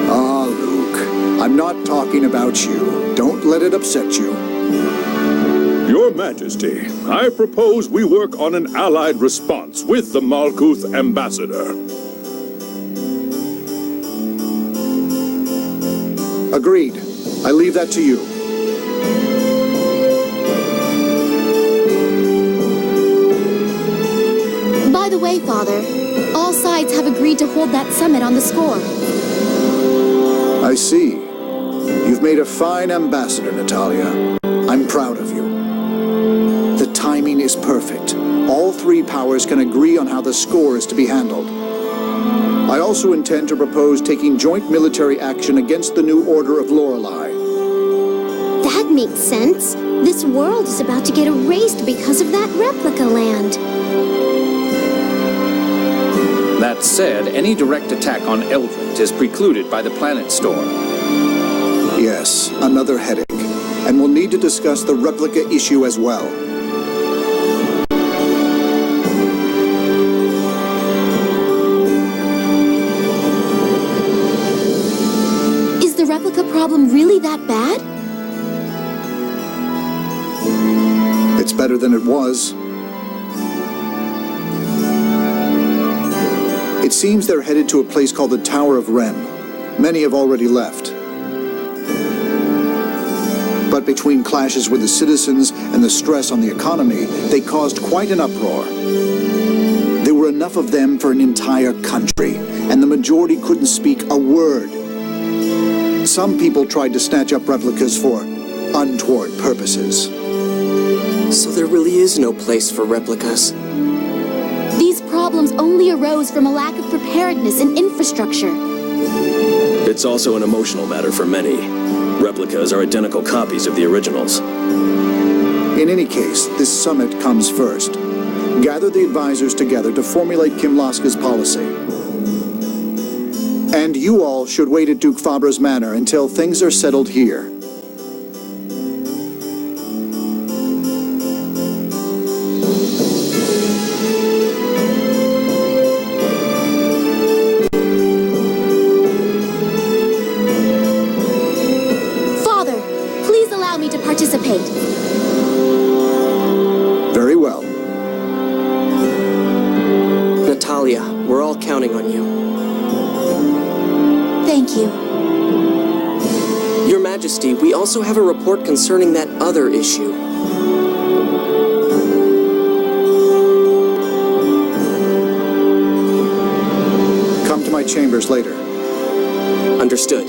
Ah, Luke, I'm not talking about you. Don't let it upset you. Your Majesty, I propose we work on an allied response with the Malkuth ambassador. Agreed. I leave that to you. By the way, Father, all sides have agreed to hold that summit on the score. I see. You've made a fine ambassador, Natalia. I'm proud of you. The timing is perfect. All three powers can agree on how the score is to be handled. I also intend to propose taking joint military action against the New Order of Lorelei. That makes sense. This world is about to get erased because of that replica land. That said, any direct attack on Eldred is precluded by the planet storm. Yes, another headache. And we'll need to discuss the replica issue as well. Is the replica problem really that bad? It's better than it was. It seems they're headed to a place called the Tower of Rem. Many have already left. But between clashes with the citizens and the stress on the economy, they caused quite an uproar. There were enough of them for an entire country, and the majority couldn't speak a word. Some people tried to snatch up replicas for untoward purposes. So there really is no place for replicas. These problems only arose from a lack of preparedness and infrastructure. It's also an emotional matter for many. Replicas are identical copies of the originals. In any case, this summit comes first. Gather the advisors together to formulate Kimlaska's policy. And you all should wait at Duke Fabra's manor until things are settled here. Father, please allow me to participate. Very well. Natalia, we're all counting on you. Thank you. Your Majesty, we also have a report concerning that other issue. Come to my chambers later. Understood.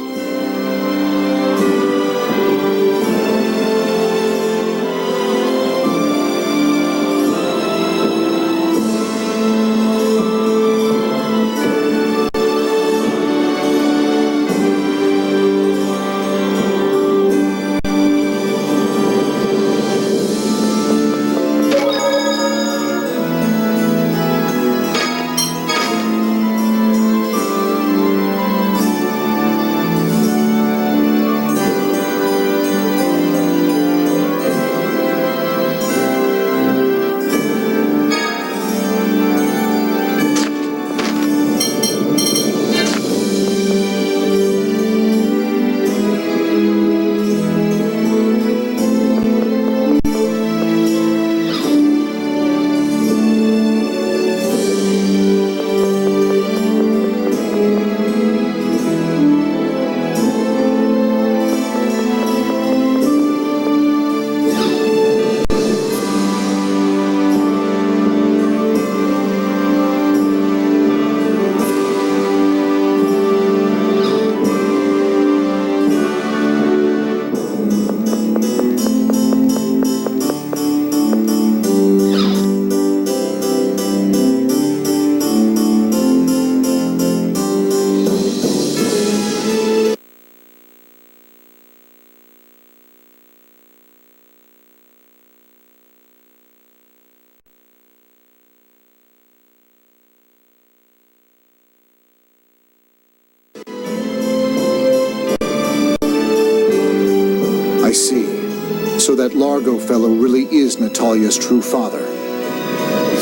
I see. So that Largo fellow really is Natalia's true father.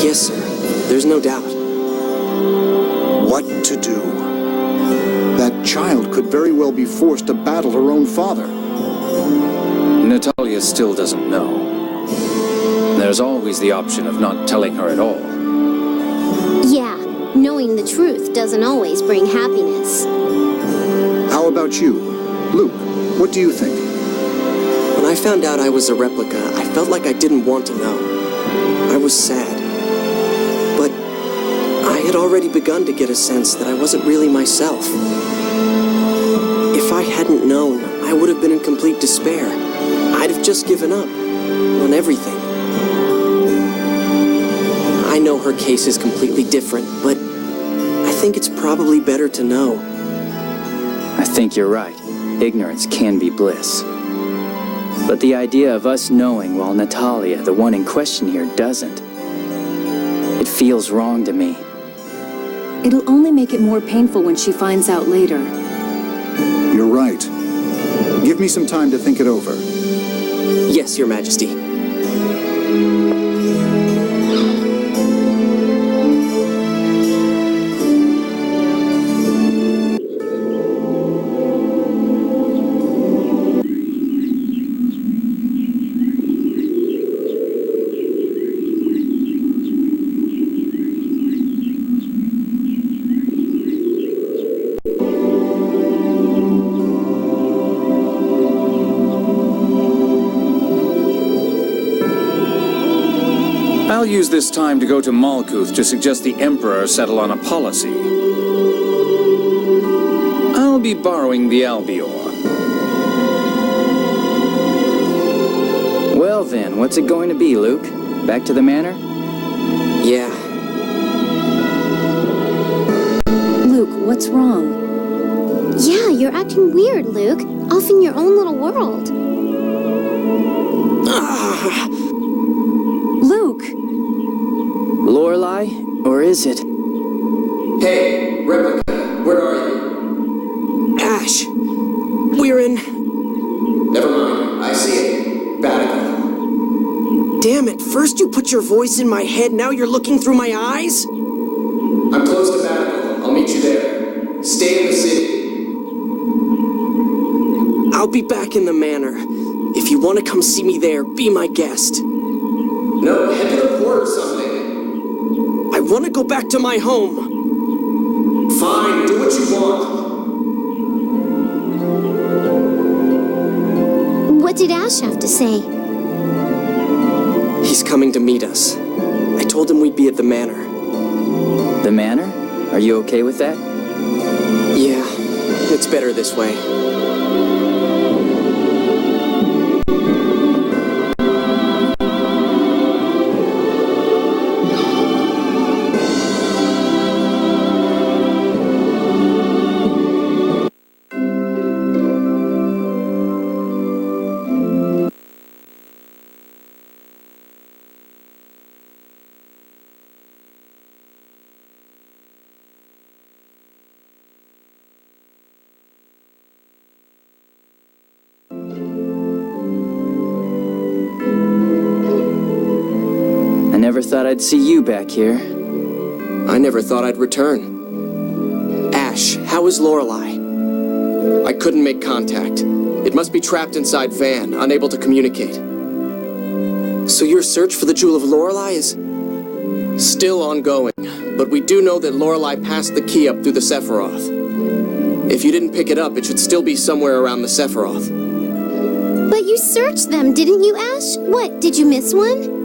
Yes, sir. There's no doubt. What to do? That child could very well be forced to battle her own father. Natalia still doesn't know. There's always the option of not telling her at all. Yeah, knowing the truth doesn't always bring happiness. How about you? Luke, what do you think? When I found out I was a replica, I felt like I didn't want to know. I was sad. But I had already begun to get a sense that I wasn't really myself. If I hadn't known, I would have been in complete despair. I'd have just given up on everything. I know her case is completely different, but I think it's probably better to know. I think you're right. Ignorance can be bliss. But the idea of us knowing while Natalia, the one in question here, doesn't. It feels wrong to me. It'll only make it more painful when she finds out later. You're right. Give me some time to think it over. Yes, Your Majesty. I'll use this time to go to Malkuth to suggest the Emperor settle on a policy. I'll be borrowing the Albior. Well then, what's it going to be, Luke? Back to the manor? Yeah. Luke, what's wrong? you're acting weird, Luke. Off in your own little world. Luke! Lorelei, or is it? Hey, Replica, where are you? Ash, we're in... Never mind, I see it. Vatican. Damn it, first you put your voice in my head, now you're looking through my eyes? I'm close to Vatican. I'll meet you there. Stay in the city. I'll be back in the manor. If you want to come see me there, be my guest. No, head to the port or something. I want to go back to my home. Fine, do what you want. What did Ash have to say? He's coming to meet us. I told him we'd be at the manor. The manor? Are you okay with that? Yeah, it's better this way. I never thought I'd see you back here. I never thought I'd return. Ash, how is Lorelei? I couldn't make contact. It must be trapped inside Van, unable to communicate. So your search for the Jewel of Lorelei is... Still ongoing, but we do know that Lorelei passed the key up through the Sephiroth. If you didn't pick it up, it should still be somewhere around the Sephiroth. But you searched them, didn't you, Ash? What, did you miss one?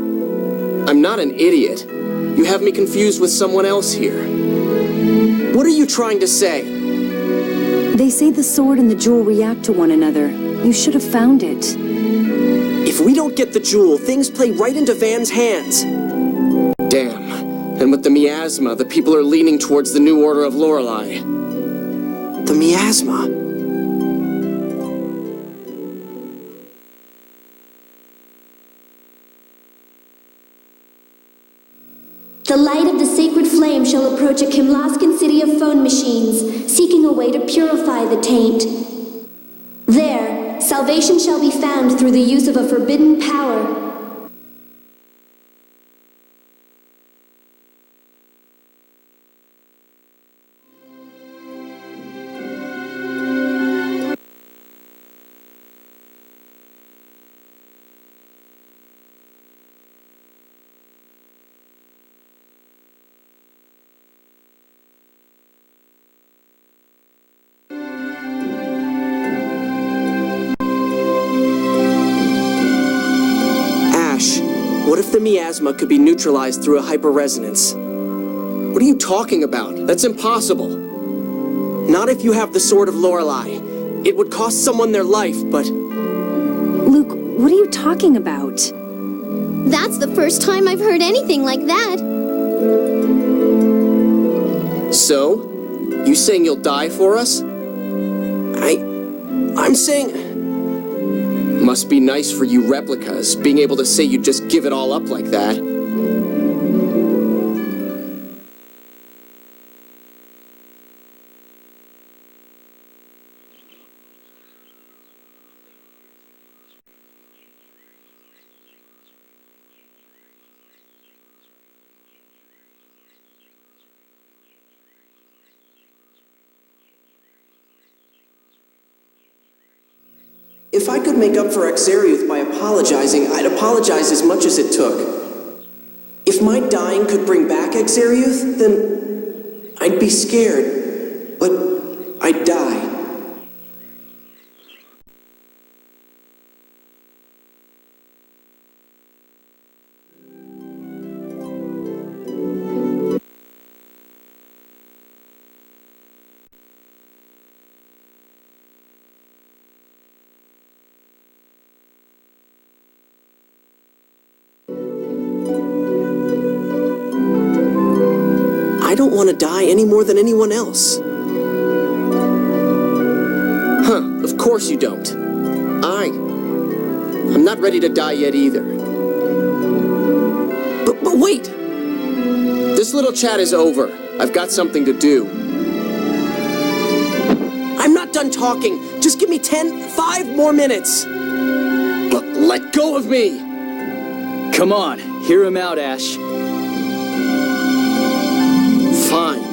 I'm not an idiot. You have me confused with someone else here. What are you trying to say? They say the sword and the jewel react to one another. You should have found it. If we don't get the jewel, things play right into Van's hands. Damn. And with the miasma, the people are leaning towards the new order of Lorelei. The miasma? The light of the sacred flame shall approach a Kimlaskan city of phone machines, seeking a way to purify the taint. There, salvation shall be found through the use of a forbidden power. What if the miasma could be neutralized through a hyperresonance? What are you talking about? That's impossible. Not if you have the Sword of Lorelei. It would cost someone their life, but... Luke, what are you talking about? That's the first time I've heard anything like that. So? You saying you'll die for us? I'm saying... Must be nice for you replicas, being able to say you'd just give it all up like that. If I could make up for Exariuth by apologizing, I'd apologize as much as it took. If my dying could bring back Exariuth, then I'd be scared, but I'd die. I don't want to die any more than anyone else. course you don't. I'm not ready to die yet either. But wait! This little chat is over. I've got something to do. I'm not done talking. Just give me 5 more minutes. Let go of me! Come on, hear him out, Ash. Fine.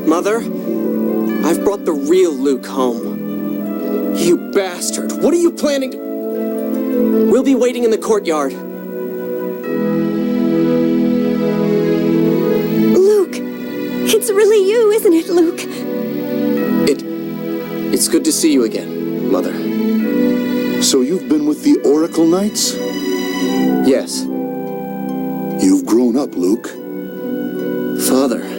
Mother, I've brought the real Luke home. You bastard! What are you planning to... We'll be waiting in the courtyard. Luke! It's really you, isn't it, Luke? It's good to see you again, Mother. So you've been with the Oracle Knights? Yes. You've grown up, Luke. Father.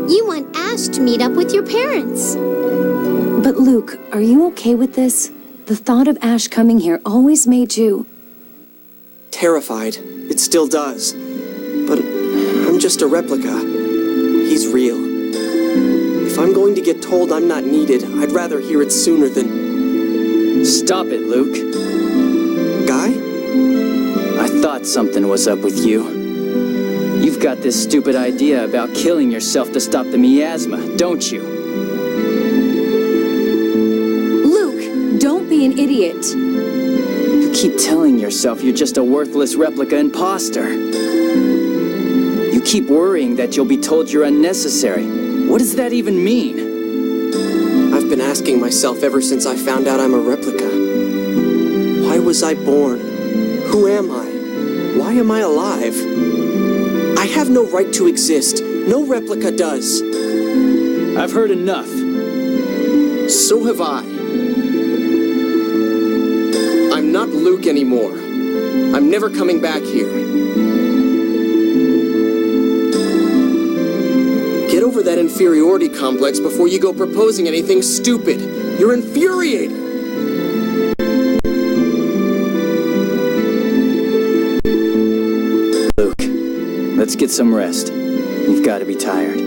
You want Ash to meet up with your parents. But Luke, are you okay with this? The thought of Ash coming here always made you... Terrified. It still does. But I'm just a replica. He's real. If I'm going to get told I'm not needed, I'd rather hear it sooner than... Stop it, Luke. Guy? I thought something was up with you. You've got this stupid idea about killing yourself to stop the miasma, don't you? Luke, don't be an idiot. You keep telling yourself you're just a worthless replica imposter. You keep worrying that you'll be told you're unnecessary, What does that even mean? I've been asking myself ever since I found out I'm a replica. Why was I born? Who am I? Why am I alive? I have no right to exist. No replica does. I've heard enough. So have I. I'm not Luke anymore. I'm never coming back here. Get over that inferiority complex before you go proposing anything stupid. You're infuriating. Luke, let's get some rest. You've got to be tired.